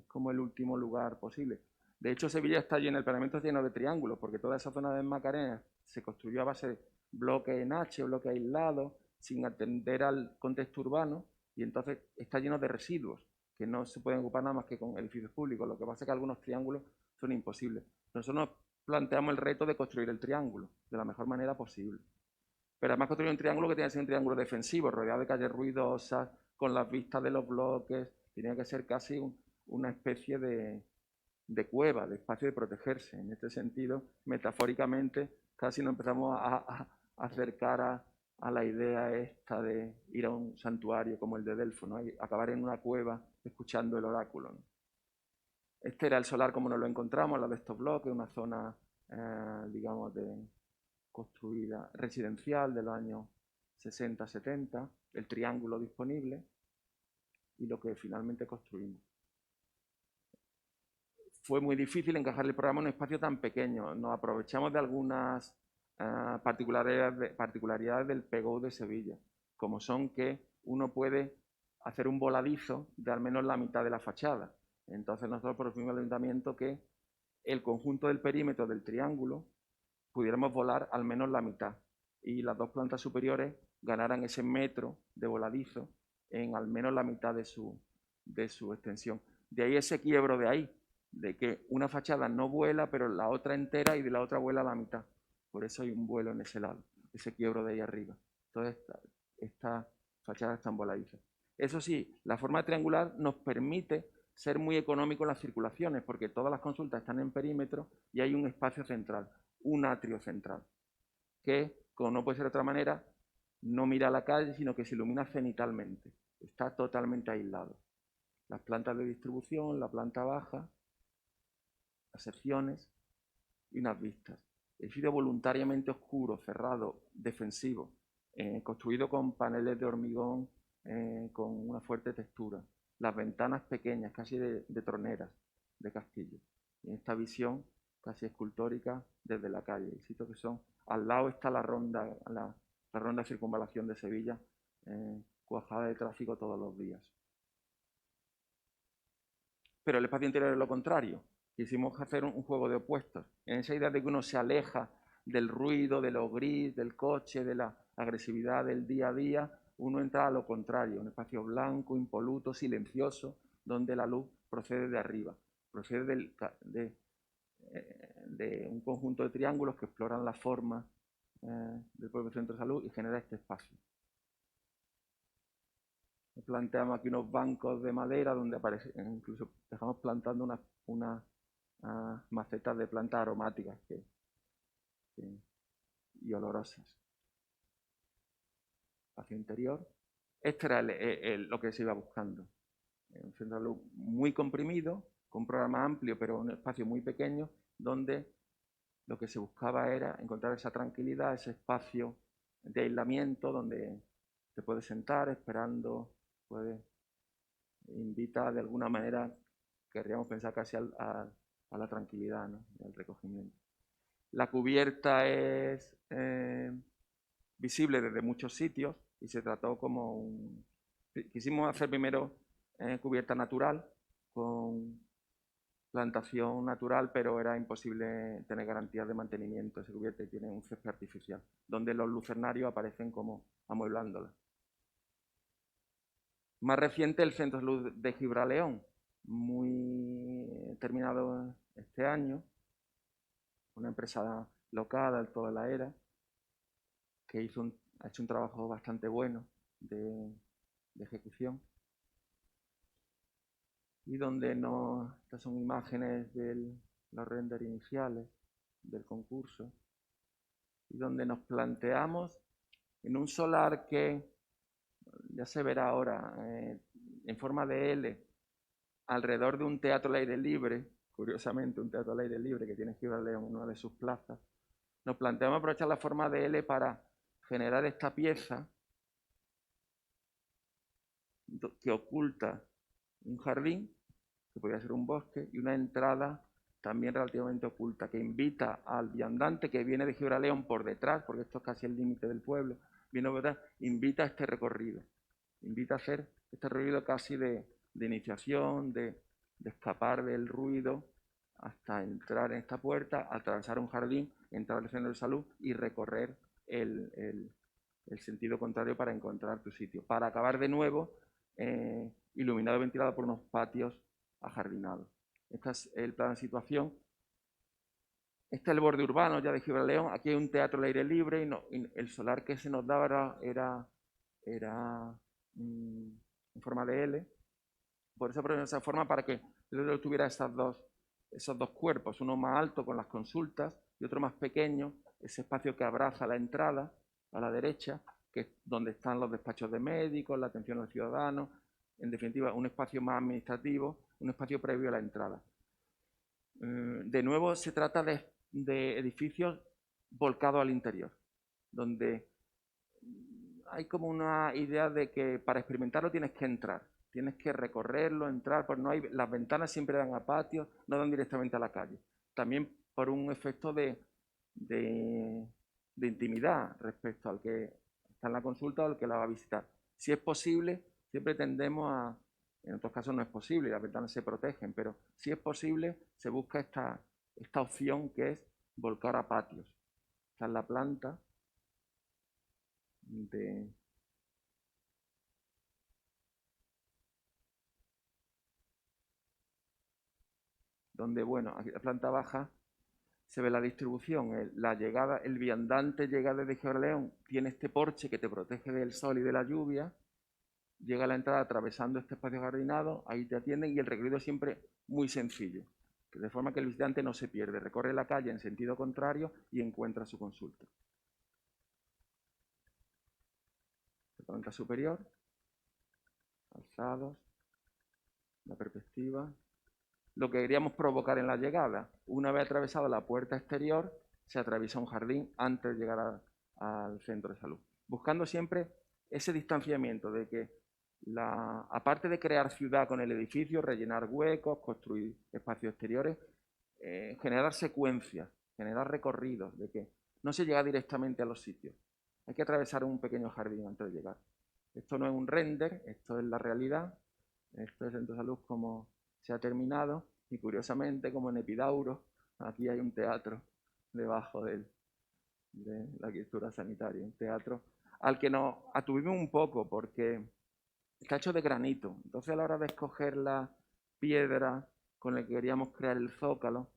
como el último lugar posible. De hecho, Sevilla está lleno, el planeamiento está lleno de triángulos, porque toda esa zona de Macarena se construyó a base de bloques en H, bloques aislados, sin atender al contexto urbano, y entonces está lleno de residuos, que no se pueden ocupar nada más que con edificios públicos. Lo que pasa es que algunos triángulos son imposibles. Nosotros nos planteamos el reto de construir el triángulo de la mejor manera posible. Pero además construir un triángulo que tiene que ser un triángulo defensivo, rodeado de calles ruidosas, con las vistas de los bloques, tenía que ser casi una especie de cueva, de espacio de protegerse. En este sentido, metafóricamente, casi nos empezamos a acercar a la idea esta de ir a un santuario como el de Delfo, ¿no? Y acabar en una cueva escuchando el oráculo, ¿no? Este era el solar como nos lo encontramos, la de estos bloques, una zona, digamos, construida residencial de los años 60-70, el triángulo disponible y lo que finalmente construimos. Fue muy difícil encajar el programa en un espacio tan pequeño. Nos aprovechamos de algunas particularidades del PGO de Sevilla, como son que uno puede hacer un voladizo de al menos la mitad de la fachada. Entonces nosotros propusimos al ayuntamiento que el conjunto del perímetro del triángulo pudiéramos volar al menos la mitad y las 2 plantas superiores ganaran ese metro de voladizo en al menos la mitad de su extensión. De ahí ese quiebro de que una fachada no vuela, pero la otra entera y de la otra vuela la mitad. Por eso hay un vuelo en ese lado, ese quiebro de ahí arriba. Entonces, esta fachada está en voladizo. Eso sí, la forma triangular nos permite ser muy económicos en las circulaciones, porque todas las consultas están en perímetro y hay un espacio central, un atrio central, que, como no puede ser de otra manera, no mira a la calle, sino que se ilumina cenitalmente. Está totalmente aislado. Las plantas de distribución, la planta baja, las secciones y unas vistas. Edificio voluntariamente oscuro, cerrado, defensivo, construido con paneles de hormigón con una fuerte textura. Las ventanas pequeñas, casi de troneras, de castillo. Y en esta visión casi escultórica desde la calle. El sitio que son. Al lado está la ronda de circunvalación de Sevilla, cuajada de tráfico todos los días. Pero el espacio interior es lo contrario. Quisimos hacer un juego de opuestos. En esa idea de que uno se aleja del ruido, de lo gris, del coche, de la agresividad del día a día, uno entra a lo contrario, un espacio blanco, impoluto, silencioso, donde la luz procede de arriba, procede de un conjunto de triángulos que exploran la forma del propio centro de salud y genera este espacio. Planteamos aquí unos bancos de madera donde aparecen, incluso dejamos plantando unas macetas de plantas aromáticas y olorosas. Espacio interior. Este era lo que se iba buscando. Un centro de salud muy comprimido, con un programa amplio, pero un espacio muy pequeño, donde lo que se buscaba era encontrar esa tranquilidad, ese espacio de aislamiento, donde te puedes sentar esperando, invita de alguna manera, querríamos pensar casi a la tranquilidad, ¿no? Y al recogimiento. La cubierta es visible desde muchos sitios y se trató como quisimos hacer primero cubierta natural con plantación natural, pero era imposible tener garantías de mantenimiento. Esa cubierta tiene un césped artificial, donde los lucernarios aparecen como amueblándola. Más reciente, el Centro de Salud de Gibraleón, muy terminado este año, una empresa local, toda la era, que ha hecho un trabajo bastante bueno de ejecución. Y donde estas son imágenes de los renders iniciales del concurso, y donde nos planteamos en un solar que ya se verá ahora en forma de L, alrededor de un teatro al aire libre, curiosamente un teatro al aire libre que tiene Gibraleón en una de sus plazas, nos planteamos aprovechar la forma de L para generar esta pieza que oculta un jardín, que podría ser un bosque, y una entrada también relativamente oculta, que invita al viandante que viene de Gibraleón por detrás, porque esto es casi el límite del pueblo, viene por detrás, invita a este recorrido, invita a hacer este recorrido casi de iniciación, de escapar del ruido, hasta entrar en esta puerta, atravesar un jardín, entrar al centro de salud y recorrer el sentido contrario para encontrar tu sitio, para acabar de nuevo iluminado y ventilado por unos patios ajardinados. Este es el plan de situación. Este es el borde urbano ya de Gibraleón. Aquí hay un teatro al aire libre y el solar que se nos daba era en forma de L. Por esa forma, para que el tuviera esos dos cuerpos, uno más alto con las consultas y otro más pequeño, ese espacio que abraza la entrada a la derecha, que es donde están los despachos de médicos, la atención al ciudadano, en definitiva, un espacio más administrativo, un espacio previo a la entrada. De nuevo, se trata de edificios volcados al interior, donde hay como una idea de que para experimentarlo tienes que entrar, tienes que recorrerlo, entrar, pues no hay, las ventanas siempre dan a patios, no dan directamente a la calle. También por un efecto de intimidad respecto al que está en la consulta o al que la va a visitar. Si es posible, siempre tendemos a, en otros casos no es posible, las ventanas se protegen, pero si es posible, se busca esta opción que es volcar a patios. Esta es la planta donde, bueno, aquí en la planta baja se ve la distribución, la llegada, el viandante llega desde Gibraleón, tiene este porche que te protege del sol y de la lluvia, llega a la entrada atravesando este espacio jardinado, ahí te atienden y el recorrido es siempre muy sencillo, de forma que el visitante no se pierde, recorre la calle en sentido contrario y encuentra su consulta. La planta superior, alzados, la perspectiva. Lo que queríamos provocar en la llegada, una vez atravesada la puerta exterior, se atraviesa un jardín antes de llegar al centro de salud, buscando siempre ese distanciamiento de que, aparte de crear ciudad con el edificio, rellenar huecos, construir espacios exteriores, generar secuencias, generar recorridos, de que no se llega directamente a los sitios. Hay que atravesar un pequeño jardín antes de llegar. Esto no es un render, esto es la realidad. Esto es el centro de salud como se ha terminado y curiosamente, como en Epidauro, aquí hay un teatro debajo de la arquitectura sanitaria, un teatro al que nos atuvimos un poco porque está hecho de granito. Entonces, a la hora de escoger la piedra con la que queríamos crear el zócalo,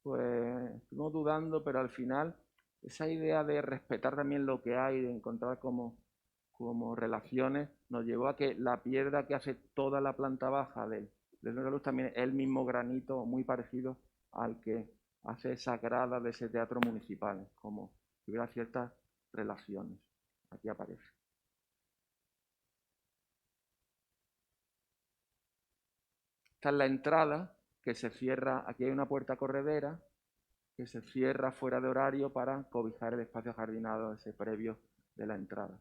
pues estuvimos dudando, pero al final esa idea de respetar también lo que hay, de encontrar como relaciones, nos llevó a que la piedra que hace toda la planta baja del centro de luz también es el mismo granito muy parecido al que hace esa grada de ese teatro municipal, como si hubiera ciertas relaciones. Aquí aparece. Esta es la entrada que se cierra, aquí hay una puerta corredera que se cierra fuera de horario para cobijar el espacio jardinado ese previo de la entrada.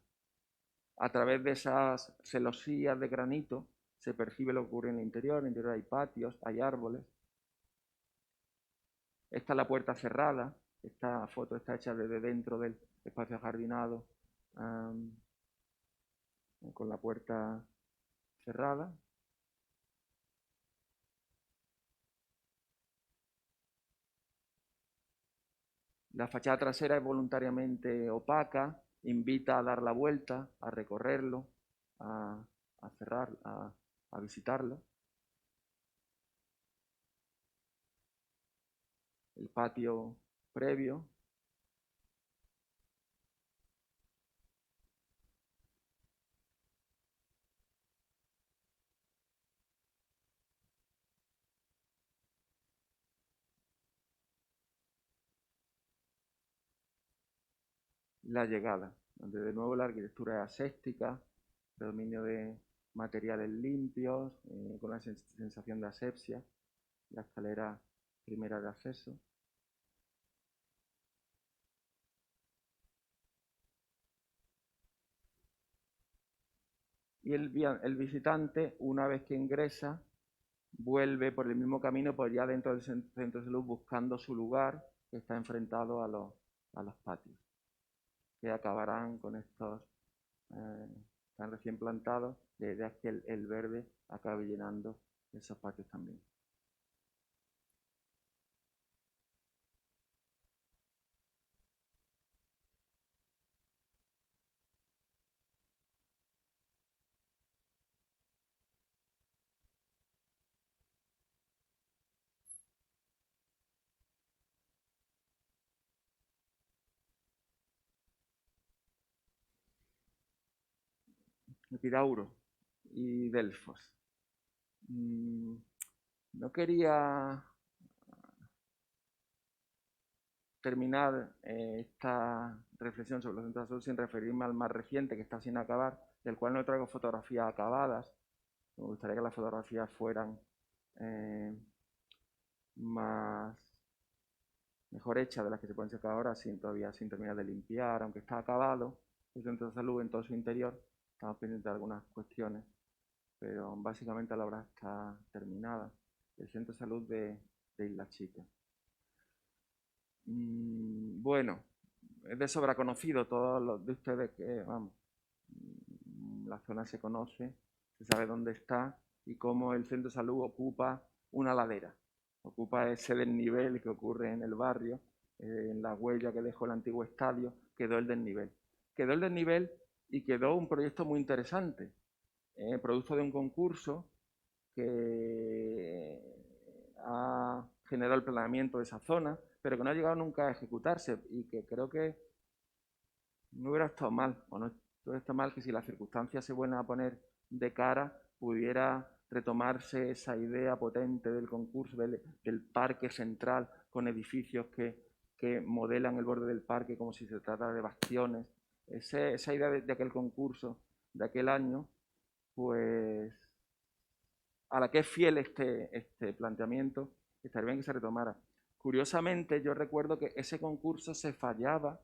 A través de esas celosías de granito se percibe lo que ocurre en el interior. En el interior hay patios, hay árboles. Esta es la puerta cerrada. Esta foto está hecha desde dentro del espacio jardinado con la puerta cerrada. La fachada trasera es voluntariamente opaca, invita a dar la vuelta, a recorrerlo, a cerrar, a visitarlo. El patio previo. La llegada, donde de nuevo la arquitectura es aséptica, predominio de materiales limpios, con una sensación de asepsia. La escalera primera de acceso. Y el visitante, una vez que ingresa, vuelve por el mismo camino, pues ya dentro del centro de salud, buscando su lugar, que está enfrentado a los patios, que acabarán con estos, están recién plantados, la idea es que el verde acabe llenando esos patios también. Epidauro y Delfos. No quería terminar esta reflexión sobre los centros de salud sin referirme al más reciente, que está sin acabar, del cual no traigo fotografías acabadas. Me gustaría que las fotografías fueran mejor hechas de las que se pueden sacar ahora, todavía sin terminar de limpiar, aunque está acabado el centro de salud en todo su interior. Estamos pendientes de algunas cuestiones, pero básicamente la obra está terminada. El centro de salud de Isla Chica. Bueno, es de sobra conocido, todos los de ustedes que, vamos, la zona se conoce, se sabe dónde está y cómo el centro de salud ocupa una ladera, ocupa ese desnivel que ocurre en el barrio, en la huella que dejó el antiguo estadio, quedó el desnivel. Quedó el desnivel y quedó un proyecto muy interesante, producto de un concurso que ha generado el planeamiento de esa zona, pero que no ha llegado nunca a ejecutarse y que creo que no hubiera estado mal, o no está mal que si las circunstancias se vuelven a poner de cara, pudiera retomarse esa idea potente del concurso, del parque central, con edificios que modelan el borde del parque como si se tratara de bastiones. Esa idea de aquel concurso, de aquel año, pues a la que es fiel este planteamiento, estaría bien que se retomara. Curiosamente, yo recuerdo que ese concurso se fallaba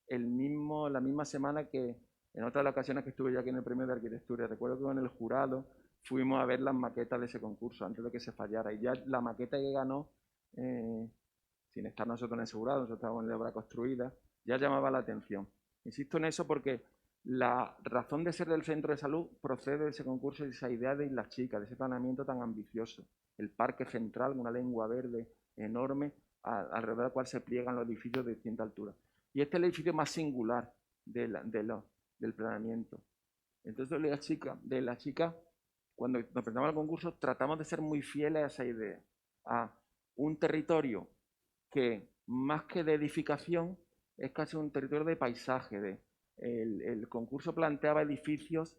la misma semana que en otras ocasiones que estuve yo aquí en el premio de arquitectura. Recuerdo que con el jurado fuimos a ver las maquetas de ese concurso antes de que se fallara. Y ya la maqueta que ganó, sin estar nosotros en ese jurado, nosotros estábamos en la obra construida, ya llamaba la atención. Insisto en eso porque la razón de ser del centro de salud procede de ese concurso y de esa idea de Isla Chica, de ese planeamiento tan ambicioso. El parque central, una lengua verde enorme, alrededor del cual se pliegan los edificios de distinta altura. Y este es el edificio más singular del planeamiento. Entonces, de la chica, cuando nos presentamos al concurso, tratamos de ser muy fieles a esa idea, a un territorio que, más que de edificación, es casi un territorio de paisaje. El concurso planteaba edificios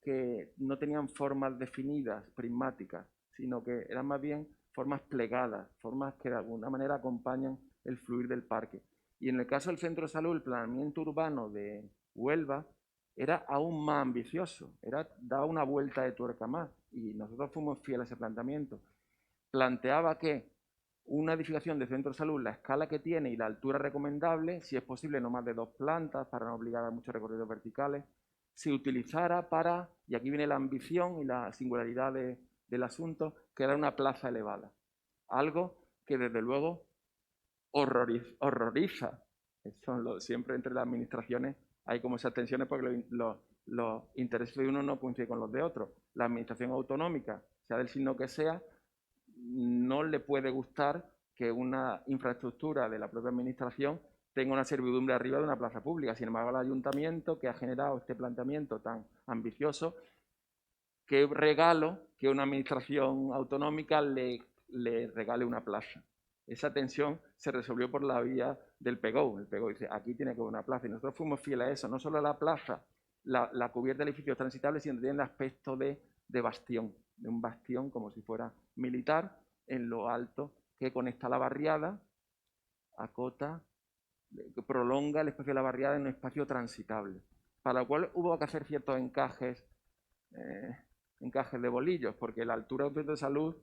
que no tenían formas definidas, prismáticas, sino que eran más bien formas plegadas, formas que de alguna manera acompañan el fluir del parque. Y en el caso del centro de salud, el planeamiento urbano de Huelva era aún más ambicioso, daba una vuelta de tuerca más, y nosotros fuimos fieles a ese planteamiento. Planteaba que una edificación de centro de salud, la escala que tiene y la altura recomendable, si es posible no más de 2 plantas para no obligar a muchos recorridos verticales, se utilizara para, y aquí viene la ambición y la singularidad del asunto, que era una plaza elevada. Algo que desde luego horroriza. Siempre entre las administraciones hay como esas tensiones porque los intereses de uno no coinciden con los de otro. La administración autonómica, sea del signo que sea, no le puede gustar que una infraestructura de la propia administración tenga una servidumbre arriba de una plaza pública. Sin embargo, el ayuntamiento, que ha generado este planteamiento tan ambicioso, qué regalo que una administración autonómica le regale una plaza. Esa tensión se resolvió por la vía del PEGO. El PEGO dice, aquí tiene que haber una plaza. Y nosotros fuimos fieles a eso. No solo la plaza, la cubierta del edificio es transitable, sino que tiene el aspecto de bastión, de un bastión como si fuera militar en lo alto, que conecta la barriada, acota, que prolonga el espacio de la barriada en un espacio transitable, para lo cual hubo que hacer ciertos encajes de bolillos, porque la altura de un centro de salud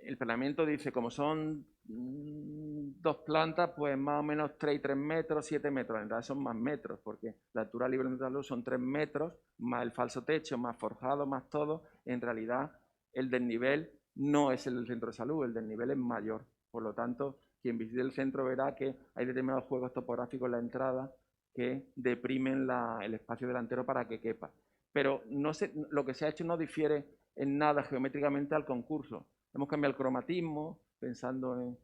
el planeamiento dice, como son 2 plantas, pues más o menos 3 y 3 metros, 7 metros. En realidad son más metros, porque la altura libre de luz son 3 metros, más el falso techo, más forjado, más todo. En realidad, el desnivel no es el del centro de salud, el desnivel es mayor. Por lo tanto, quien visite el centro verá que hay determinados juegos topográficos en la entrada que deprimen el espacio delantero para que quepa. Pero lo que se ha hecho no difiere en nada geométricamente al concurso. Hemos cambiado el cromatismo, pensando en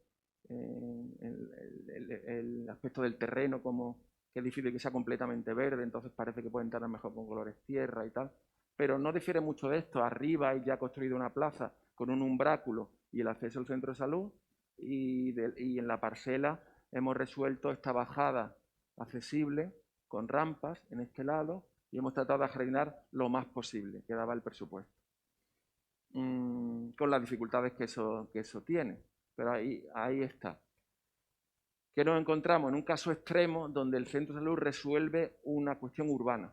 el aspecto del terreno, como que es difícil que sea completamente verde, entonces parece que puede entrar mejor con colores tierra y tal. Pero no difiere mucho de esto. Arriba hay ya construido una plaza con un umbráculo y el acceso al centro de salud, y en la parcela hemos resuelto esta bajada accesible con rampas en este lado y hemos tratado de ajardinar lo más posible que daba el presupuesto. Con las dificultades que eso tiene, pero ahí está. ¿Qué nos encontramos? En un caso extremo donde el centro de salud resuelve una cuestión urbana,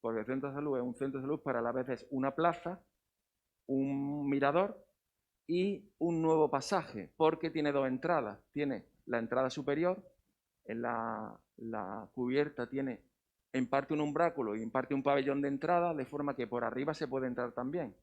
porque el centro de salud es un centro de salud, pero a la vez es una plaza, un mirador y un nuevo pasaje, porque tiene 2 entradas. Tiene la entrada superior, en la cubierta tiene en parte un umbráculo y en parte un pabellón de entrada, de forma que por arriba se puede entrar también.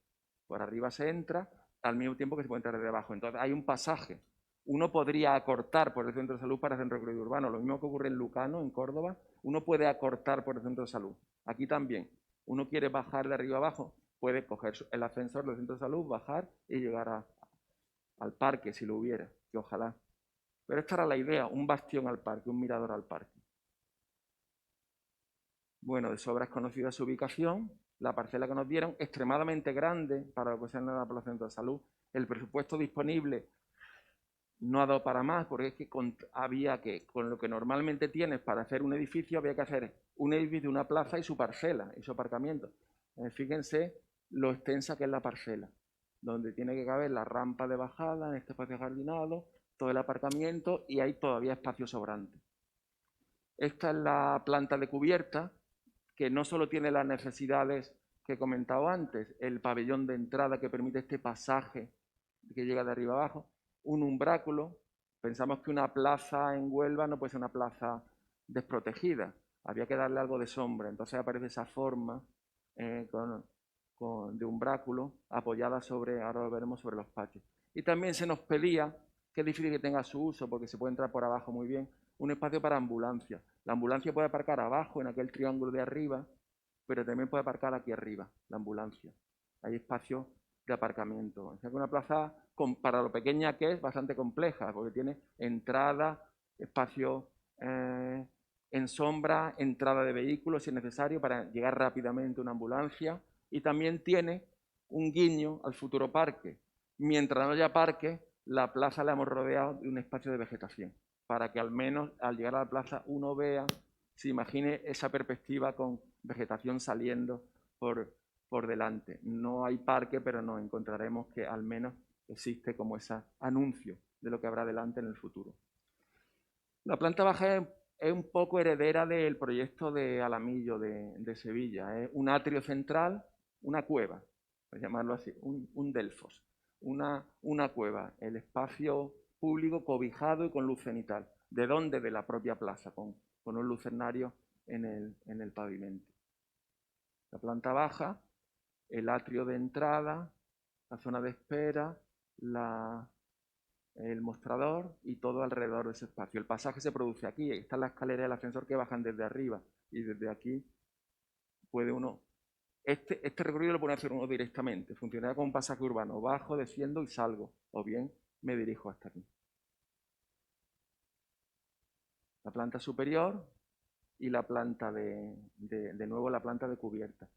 Por arriba se entra al mismo tiempo que se puede entrar desde abajo. Entonces hay un pasaje. Uno podría acortar por el centro de salud para hacer un recorrido urbano. Lo mismo que ocurre en Lucano, en Córdoba. Uno puede acortar por el centro de salud. Aquí también. Uno quiere bajar de arriba abajo, puede coger el ascensor del centro de salud, bajar y llegar al parque, si lo hubiera, que ojalá. Pero esta era la idea, un bastión al parque, un mirador al parque. Bueno, de sobra es conocida su ubicación, la parcela que nos dieron, extremadamente grande para lo que sea la población de salud. El presupuesto disponible no ha dado para más, porque es que con lo que normalmente tienes para hacer un edificio, había que hacer un edificio, una plaza y su parcela, y su aparcamiento. Fíjense lo extensa que es la parcela, donde tiene que caber la rampa de bajada en este espacio jardinado, todo el aparcamiento, y hay todavía espacio sobrante. Esta es la planta de cubierta, que no solo tiene las necesidades que he comentado antes, el pabellón de entrada que permite este pasaje que llega de arriba abajo, un umbráculo. Pensamos que una plaza en Huelva no puede ser una plaza desprotegida, había que darle algo de sombra, entonces aparece esa forma de umbráculo apoyada sobre, ahora lo veremos, sobre los patios. Y también se nos pedía, que es difícil que tenga su uso porque se puede entrar por abajo muy bien, un espacio para ambulancia. La ambulancia puede aparcar abajo, en aquel triángulo de arriba, pero también puede aparcar aquí arriba, la ambulancia. Hay espacio de aparcamiento. O sea que una plaza, para lo pequeña que es, bastante compleja, porque tiene entrada, espacio en sombra, entrada de vehículos si es necesario para llegar rápidamente a una ambulancia, y también tiene un guiño al futuro parque. Mientras no haya parque, la plaza la hemos rodeado de un espacio de vegetación, para que al menos al llegar a la plaza uno vea, se imagine esa perspectiva con vegetación saliendo por delante. No hay parque, pero nos encontraremos que al menos existe como ese anuncio de lo que habrá delante en el futuro. La planta baja es un poco heredera del proyecto de Alamillo de Sevilla. Es un atrio central, una cueva, por llamarlo así, un delfos, una cueva, el espacio público cobijado y con luz cenital. ¿De dónde? De la propia plaza, con un lucernario en el pavimento. La planta baja, el atrio de entrada, la zona de espera, el mostrador y todo alrededor de ese espacio. El pasaje se produce aquí, está la escalera del ascensor que bajan desde arriba, y desde aquí puede uno... Este recorrido lo puede hacer uno directamente, funcionará como un pasaje urbano, bajo, desciendo y salgo, o bien me dirijo hasta aquí. La planta superior y la planta de nuevo la planta de cubierta.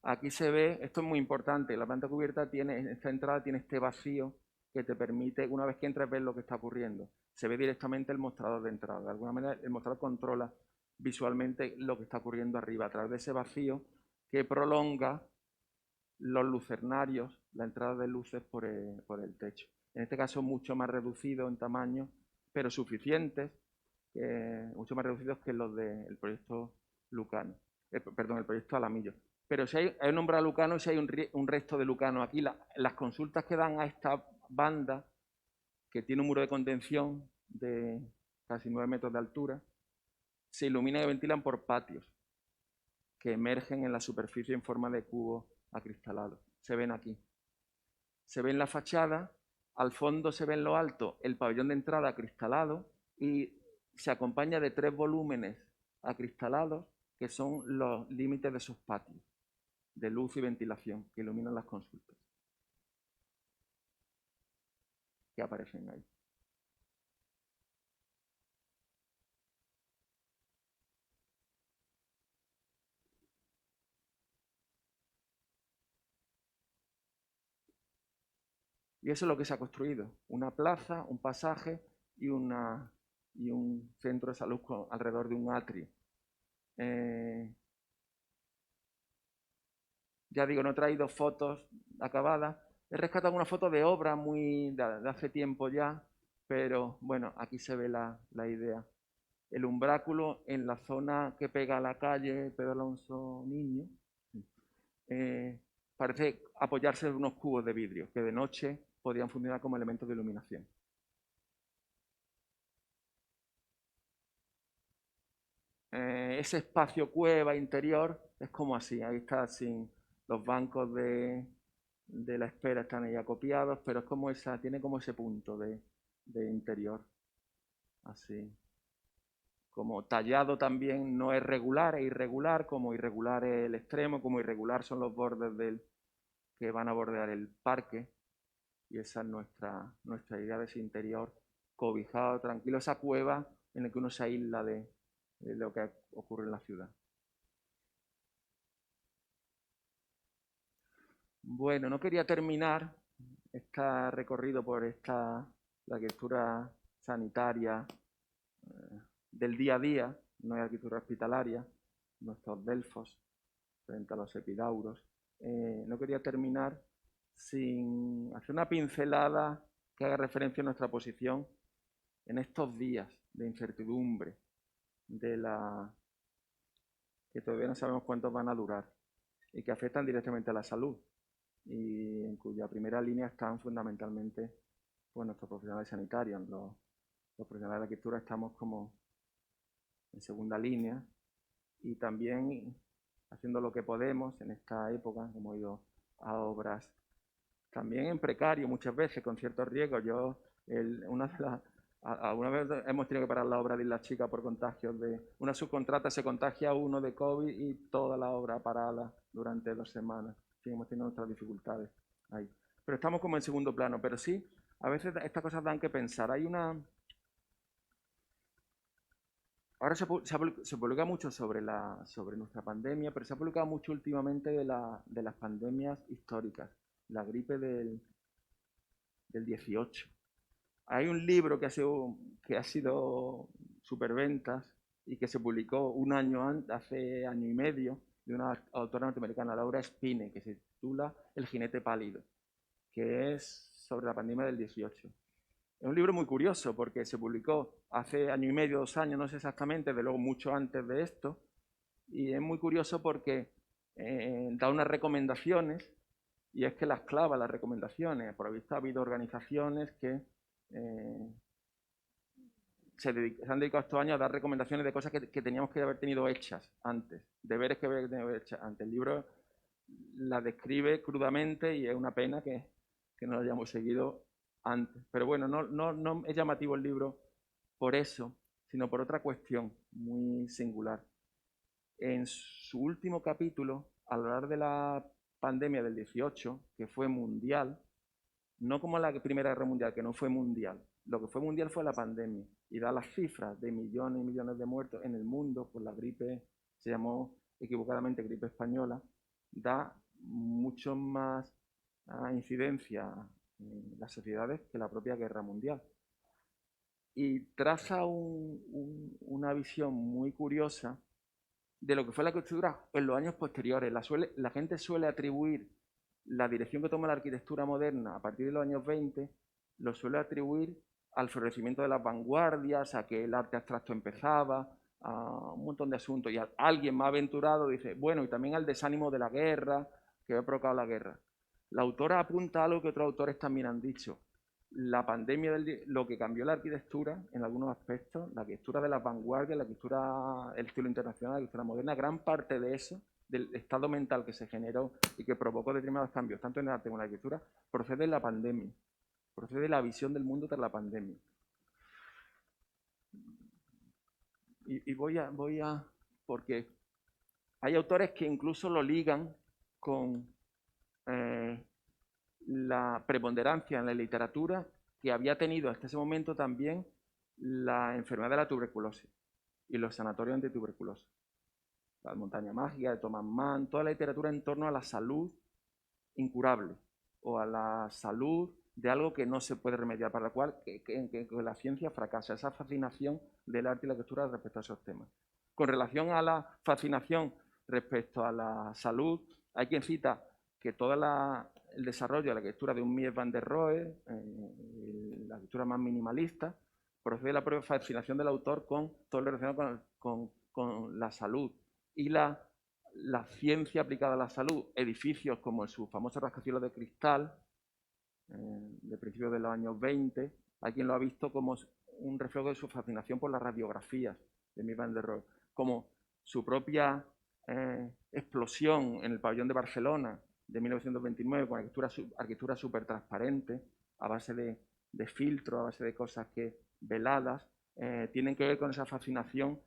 Aquí se ve, esto es muy importante, la planta cubierta tiene, esta entrada tiene este vacío que te permite, una vez que entres, ver lo que está ocurriendo. Se ve directamente el mostrador de entrada. De alguna manera, el mostrador controla visualmente lo que está ocurriendo arriba, a través de ese vacío que prolonga los lucernarios, la entrada de luces por el techo. En este caso, mucho más reducido en tamaño, pero suficientes, mucho más reducidos que los del proyecto Lucano. Perdón, el proyecto Alamillo. Pero si hay un nombre a Lucano y si hay un resto de Lucano aquí, las consultas que dan a esta banda que tiene un muro de contención de casi 9 metros de altura, se iluminan y ventilan por patios que emergen en la superficie en forma de cubo acristalado. Se ven aquí. Se ve en la fachada, al fondo se ve en lo alto el pabellón de entrada acristalado y se acompaña de 3 volúmenes acristalados que son los límites de esos patios de luz y ventilación que iluminan las consultas que aparecen ahí. Y eso es lo que se ha construido, una plaza, un pasaje y un centro de salud alrededor de un atrio. Ya digo, no he traído fotos acabadas. He rescatado una foto de obra de hace tiempo ya, pero bueno, aquí se ve la idea. El umbráculo en la zona que pega a la calle Pedro Alonso Niño parece apoyarse en unos cubos de vidrio que de noche podrían funcionar como elementos de iluminación. Ese espacio cueva interior es como así, ahí está sin los bancos de la espera están ahí acopiados, pero es como tiene como ese punto de interior, así. Como tallado también no es regular, es irregular, como irregular es el extremo, como irregular son los bordes que van a bordear el parque. Y esa es nuestra idea de ese interior cobijado, tranquilo, esa cueva en la que uno se aísla de lo que ocurre en la ciudad. Bueno, no quería terminar este recorrido por la arquitectura sanitaria del día a día, no hay arquitectura hospitalaria, nuestros delfos frente a los epidauros. No quería terminar sin hacer una pincelada que haga referencia a nuestra posición en estos días de incertidumbre, que todavía no sabemos cuántos van a durar y que afectan directamente a la salud y en cuya primera línea están fundamentalmente pues, nuestros profesionales sanitarios. Los profesionales de arquitectura estamos como en segunda línea y también haciendo lo que podemos en esta época, hemos ido a obras también en precario muchas veces, con ciertos riesgos. Alguna vez hemos tenido que parar la obra de Isla Chica por contagios de... Una subcontrata se contagia a uno de COVID y toda la obra parada durante 2 semanas. Sí, hemos tenido nuestras dificultades ahí. Pero estamos como en segundo plano. Pero sí, a veces estas cosas dan que pensar. Ahora se publica mucho sobre nuestra pandemia, pero se ha publicado mucho últimamente de las pandemias históricas. La gripe del 18. Hay un libro que ha sido superventas y que se publicó hace año y medio, de una autora norteamericana, Laura Spine, que se titula El jinete pálido, que es sobre la pandemia del 18. Es un libro muy curioso porque se publicó hace año y medio, 2 años, no sé exactamente, de luego mucho antes de esto, y es muy curioso porque da unas recomendaciones, y es que las clava las recomendaciones. Por lo visto ha habido organizaciones que se han dedicado estos años a dar recomendaciones de cosas que teníamos que haber tenido hechas antes, deberes que haber tenido hechas antes. El libro la describe crudamente y es una pena que no lo hayamos seguido antes. Pero bueno, no es llamativo el libro por eso, sino por otra cuestión muy singular. En su último capítulo, al hablar de la pandemia del 18, que fue mundial, no como la Primera Guerra Mundial, que no fue mundial. Lo que fue mundial fue la pandemia y da las cifras de millones y millones de muertos en el mundo por la gripe, se llamó equivocadamente gripe española, da mucho más incidencia en las sociedades que la propia guerra mundial. Y traza una visión muy curiosa de lo que fue la arquitectura en los años posteriores. La gente suele atribuir la dirección que toma la arquitectura moderna a partir de los años 20, lo suele atribuir al florecimiento de las vanguardias, a que el arte abstracto empezaba, a un montón de asuntos. Y alguien más aventurado dice, bueno, y también al desánimo de la guerra, que ha provocado la guerra. La autora apunta a algo que otros autores también han dicho, la pandemia, lo que cambió la arquitectura en algunos aspectos, la arquitectura de las vanguardias, la arquitectura, el estilo internacional, la arquitectura moderna, gran parte de eso, del estado mental que se generó y que provocó determinados cambios, tanto en el arte como en la arquitectura, procede de la pandemia, procede de la visión del mundo tras la pandemia. Y voy a, porque hay autores que incluso lo ligan con la preponderancia en la literatura que había tenido hasta ese momento también la enfermedad de la tuberculosis y los sanatorios antituberculosis. La montaña mágica de Thomas Mann, toda la literatura en torno a la salud incurable o a la salud de algo que no se puede remediar, para la cual que la ciencia fracasa, esa fascinación del arte y la arquitectura respecto a esos temas. Con relación a la fascinación respecto a la salud, hay quien cita que todo el desarrollo de la arquitectura de un Mies van der Rohe, la arquitectura más minimalista, procede de la propia fascinación del autor con todo lo relacionado con la salud y la ciencia aplicada a la salud, edificios como su famoso rascacielos de cristal, de principios de los años 20, hay quien lo ha visto como un reflejo de su fascinación por las radiografías de Mies van der Rohe, como su propia explosión en el pabellón de Barcelona de 1929 con arquitectura súper transparente, a base de filtro, a base de cosas veladas, tienen que ver con esa fascinación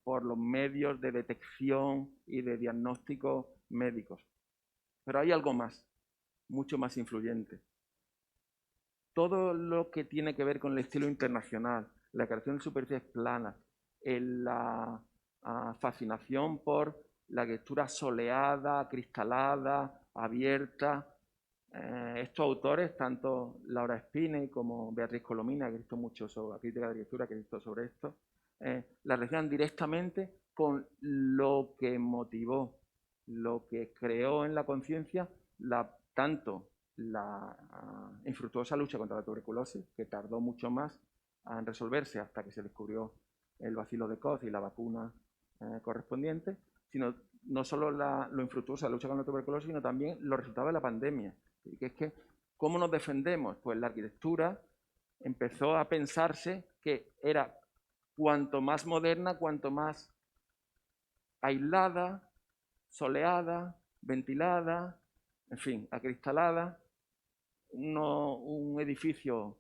por los medios de detección y de diagnóstico médicos. Pero hay algo más, mucho más influyente. Todo lo que tiene que ver con el estilo internacional, la creación de superficies planas, la fascinación por la arquitectura soleada, cristalada, abierta. Estos autores, tanto Laura Spiney como Beatriz Colomina, que he visto mucho sobre la crítica de arquitectura, que he visto sobre esto, la relacionan directamente con lo que motivó, lo que creó en la conciencia tanto la infructuosa lucha contra la tuberculosis, que tardó mucho más en resolverse hasta que se descubrió el bacilo de Koch y la vacuna correspondiente, sino no solo lo infructuosa la lucha contra la tuberculosis, sino también los resultados de la pandemia. Y que es que, ¿cómo nos defendemos? Pues la arquitectura empezó a pensarse que era cuanto más moderna, cuanto más aislada, soleada, ventilada, en fin, acristalada. Un edificio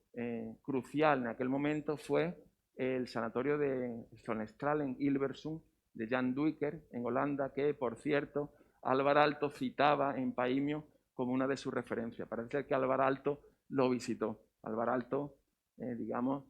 crucial en aquel momento fue el sanatorio de Zonnestralen, Hilversum, de Jan Duiker, en Holanda, que, por cierto, Álvar Aalto citaba en Paimio como una de sus referencias. Parece ser que Álvar Aalto lo visitó. Álvar Aalto, digamos,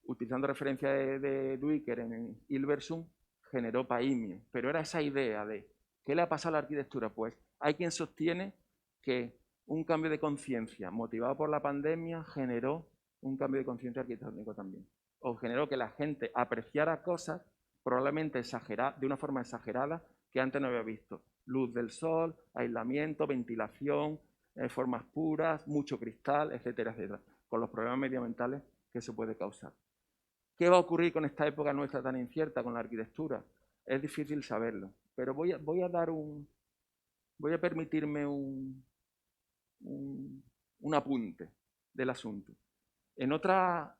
utilizando referencia de Duiker en Hilversum, generó Paimio. Pero era esa idea de ¿qué le ha pasado a la arquitectura? Pues hay quien sostiene que un cambio de conciencia motivado por la pandemia generó un cambio de conciencia arquitectónico también. O generó que la gente apreciara cosas probablemente de una forma exagerada que antes no había visto. Luz del sol, aislamiento, ventilación, formas puras, mucho cristal, etcétera, etcétera, con los problemas medioambientales que eso puede causar. ¿Qué va a ocurrir con esta época nuestra tan incierta con la arquitectura? Es difícil saberlo, pero voy a permitirme un apunte del asunto. En otras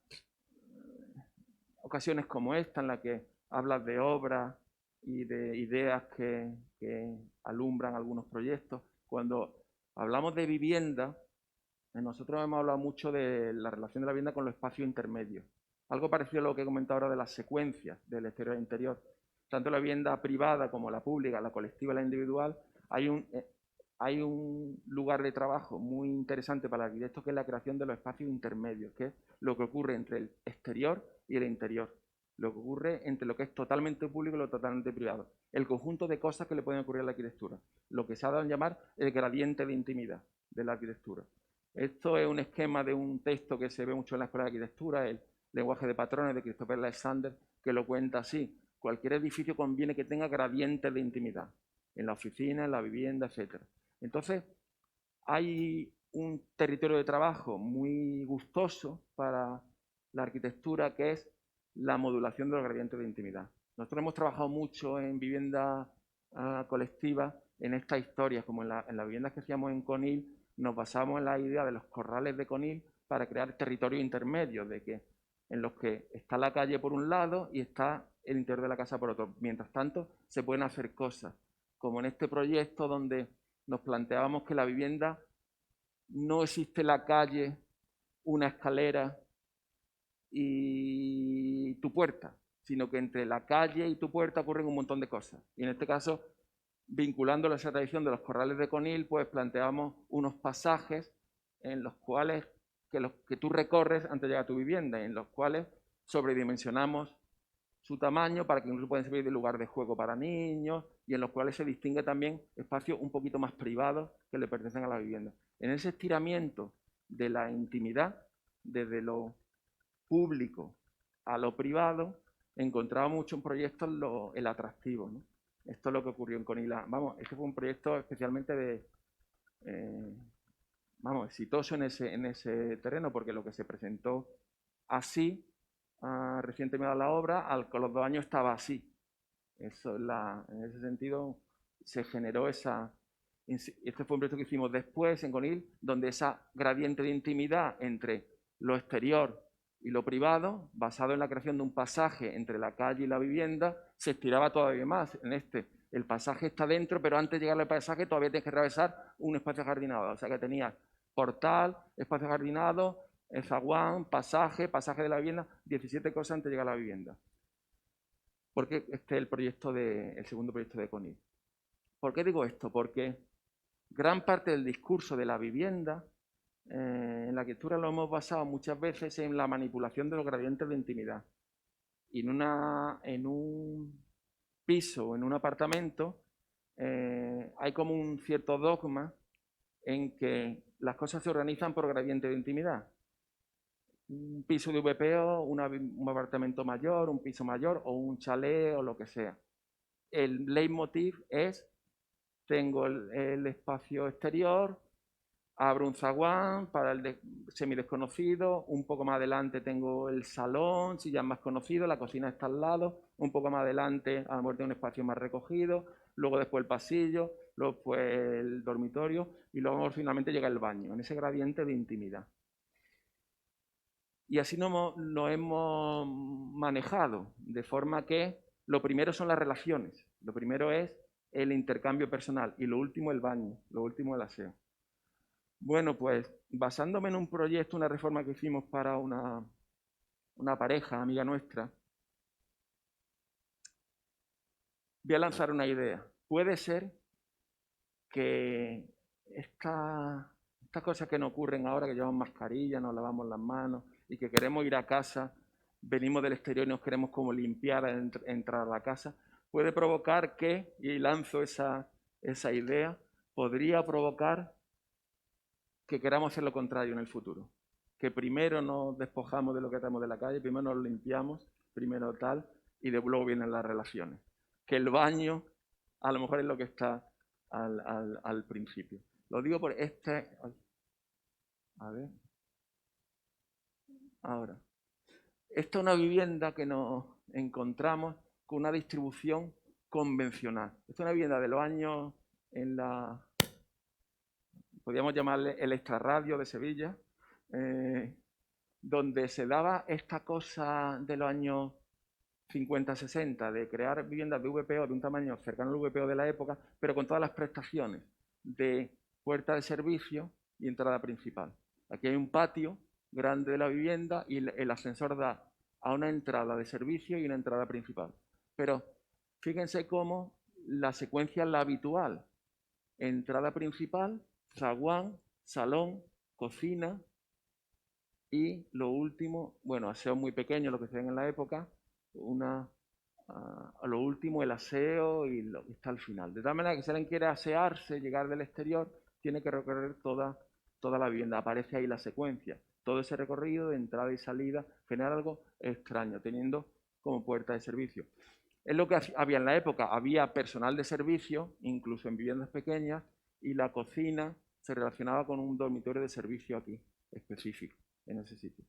ocasiones como esta, en la que hablas de obras y de ideas que alumbran algunos proyectos, cuando hablamos de vivienda, nosotros hemos hablado mucho de la relación de la vivienda con los espacios intermedios. Algo parecido a lo que he comentado ahora de las secuencias del exterior e interior. Tanto la vivienda privada como la pública, la colectiva y la individual, hay un lugar de trabajo muy interesante para el arquitecto, que es la creación de los espacios intermedios, que es lo que ocurre entre el exterior y el interior, lo que ocurre entre lo que es totalmente público y lo totalmente privado, el conjunto de cosas que le pueden ocurrir a la arquitectura, lo que se ha dado a llamar el gradiente de intimidad de la arquitectura. Esto es un esquema de un texto que se ve mucho en la Escuela de Arquitectura, el lenguaje de patrones de Christopher Alexander, que lo cuenta así: cualquier edificio conviene que tenga gradientes de intimidad, en la oficina, en la vivienda, etc. Entonces, hay un territorio de trabajo muy gustoso para la arquitectura, que es la modulación de los gradientes de intimidad. Nosotros hemos trabajado mucho en vivienda colectiva, en estas historias, como en las viviendas que hacíamos en Conil, nos basamos en la idea de los corrales de Conil, para crear territorios intermedios, en los que está la calle por un lado y está el interior de la casa por otro. Mientras tanto, se pueden hacer cosas, como en este proyecto donde nos planteábamos que la vivienda no existe la calle, una escalera y tu puerta, sino que entre la calle y tu puerta ocurren un montón de cosas. Y en este caso, vinculando a esa tradición de los corrales de Conil, pues planteamos unos pasajes en los cuales que tú recorres antes de llegar a tu vivienda, en los cuales sobredimensionamos su tamaño para que incluso puedan servir de lugar de juego para niños y en los cuales se distingue también espacios un poquito más privados que le pertenecen a la vivienda. En ese estiramiento de la intimidad, desde lo público a lo privado, encontraba mucho en proyectos el atractivo, ¿no? Esto es lo que ocurrió en Conila. Vamos, este fue un proyecto especialmente exitoso en ese terreno, porque lo que se presentó así, recién terminada la obra, con los 2 años estaba así. Eso en ese sentido se generó esa... Este fue un proyecto que hicimos después en Conil, donde esa gradiente de intimidad entre lo exterior y lo privado, basado en la creación de un pasaje entre la calle y la vivienda, se estiraba todavía más. En el pasaje está dentro, pero antes de llegar al pasaje todavía tienes que atravesar un espacio jardinado. O sea que tenías portal, espacio jardinado, zaguán, pasaje de la vivienda, 17 cosas antes de llegar a la vivienda. ¿Por qué este es el segundo proyecto de Conil? ¿Por qué digo esto? Porque gran parte del discurso de la vivienda en la arquitectura lo hemos basado muchas veces en la manipulación de los gradientes de intimidad. Y en un piso o en un apartamento hay como un cierto dogma en que las cosas se organizan por gradiente de intimidad. Un piso de VPO, un apartamento mayor, un piso mayor o un chalet o lo que sea. El leitmotiv es, tengo el espacio exterior, abro un zaguán para el semidesconocido, un poco más adelante tengo el salón, si ya es más conocido, la cocina está al lado, un poco más adelante a lo mejor tengo un espacio más recogido, luego después el pasillo, luego después el dormitorio y luego finalmente llega el baño, en ese gradiente de intimidad. Y así nos hemos manejado, de forma que lo primero son las relaciones, lo primero es el intercambio personal y lo último el baño, lo último el aseo. Bueno, pues basándome en un proyecto, una reforma que hicimos para una pareja, amiga nuestra, voy a lanzar una idea. Puede ser que estas cosas que nos ocurren ahora, que llevamos mascarilla, nos lavamos las manos y que queremos ir a casa, venimos del exterior y nos queremos como limpiar al entrar a la casa, puede provocar que, y lanzo esa idea, podría provocar que queramos hacer lo contrario en el futuro. Que primero nos despojamos de lo que tenemos de la calle, primero nos limpiamos, primero tal, y luego vienen las relaciones. Que el baño a lo mejor es lo que está al principio. Lo digo por a ver. Ahora. Esta es una vivienda que nos encontramos con una distribución convencional. Esta es una vivienda de los años podríamos llamarle el extrarradio de Sevilla, donde se daba esta cosa de los años 50-60, de crear viviendas de VPO de un tamaño cercano al VPO de la época, pero con todas las prestaciones de puerta de servicio y entrada principal. Aquí hay un patio grande de la vivienda y el ascensor da a una entrada de servicio y una entrada principal. Pero fíjense cómo la secuencia es la habitual. Entrada principal, zaguán, salón, cocina y lo último, bueno, aseo muy pequeño, lo que se ven en la época, lo último el aseo y lo que está al final. De tal manera que si alguien quiere asearse, llegar del exterior, tiene que recorrer toda la vivienda. Aparece ahí la secuencia. Todo ese recorrido de entrada y salida genera algo extraño, teniendo como puerta de servicio. Es lo que había en la época. Había personal de servicio, incluso en viviendas pequeñas, y la cocina se relacionaba con un dormitorio de servicio aquí, específico, en ese sitio.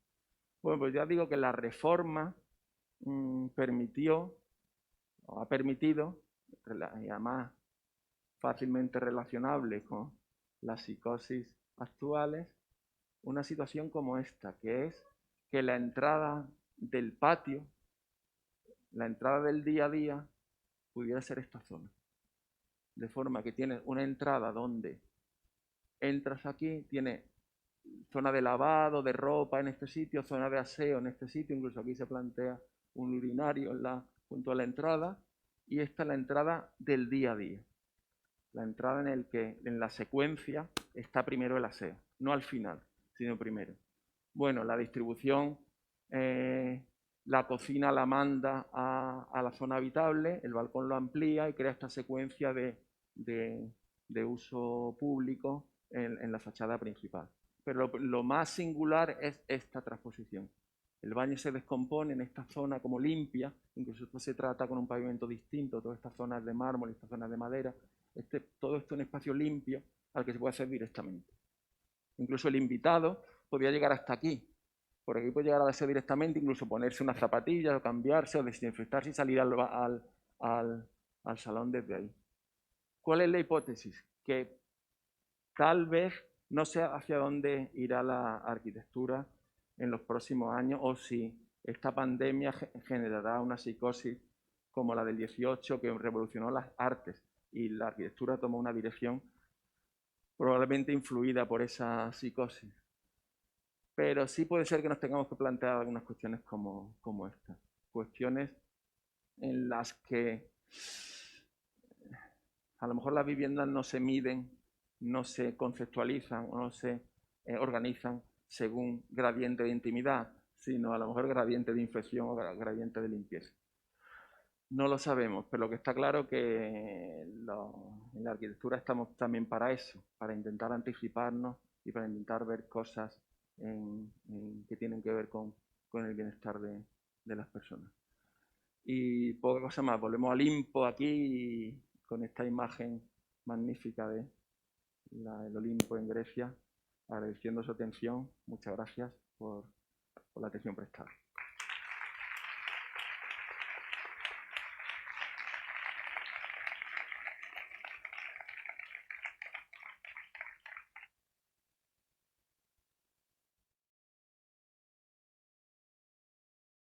Bueno, pues ya digo que la reforma permitió, o ha permitido, y además fácilmente relacionable con las psicosis actuales, una situación como esta, que es que la entrada del patio, la entrada del día a día, pudiera ser esta zona. De forma que tienes una entrada donde entras aquí, tiene zona de lavado, de ropa en este sitio, zona de aseo en este sitio, incluso aquí se plantea un urinario junto a la entrada, y esta es la entrada del día a día. La entrada en la secuencia está primero el aseo, no al final, sino primero. Bueno, la distribución, la cocina la manda a la zona habitable, el balcón lo amplía y crea esta secuencia de uso público en la fachada principal. Pero lo más singular es esta transposición. El baño se descompone en esta zona como limpia, incluso esto se trata con un pavimento distinto, todas estas zonas de mármol, estas zonas de madera, todo esto es un espacio limpio al que se puede acceder directamente. Incluso el invitado podría llegar hasta aquí. Por aquí puede llegar a acceder directamente, incluso ponerse unas zapatillas, o cambiarse, o desinfectarse y salir al salón desde ahí. ¿Cuál es la hipótesis? Que tal vez no sé hacia dónde irá la arquitectura en los próximos años o si esta pandemia generará una psicosis como la del 18 que revolucionó las artes y la arquitectura tomó una dirección probablemente influida por esa psicosis. Pero sí puede ser que nos tengamos que plantear algunas cuestiones como esta. Cuestiones en las que a lo mejor las viviendas no se miden, no se conceptualizan o no se organizan según gradiente de intimidad, sino a lo mejor gradiente de infección o gradiente de limpieza. No lo sabemos, pero lo que está claro es que en la arquitectura estamos también para eso, para intentar anticiparnos y para intentar ver cosas que tienen que ver con el bienestar de las personas. Y poca cosa más, volvemos al Olimpo aquí con esta imagen magnífica del Olimpo en Grecia, agradeciendo su atención. Muchas gracias por la atención prestada.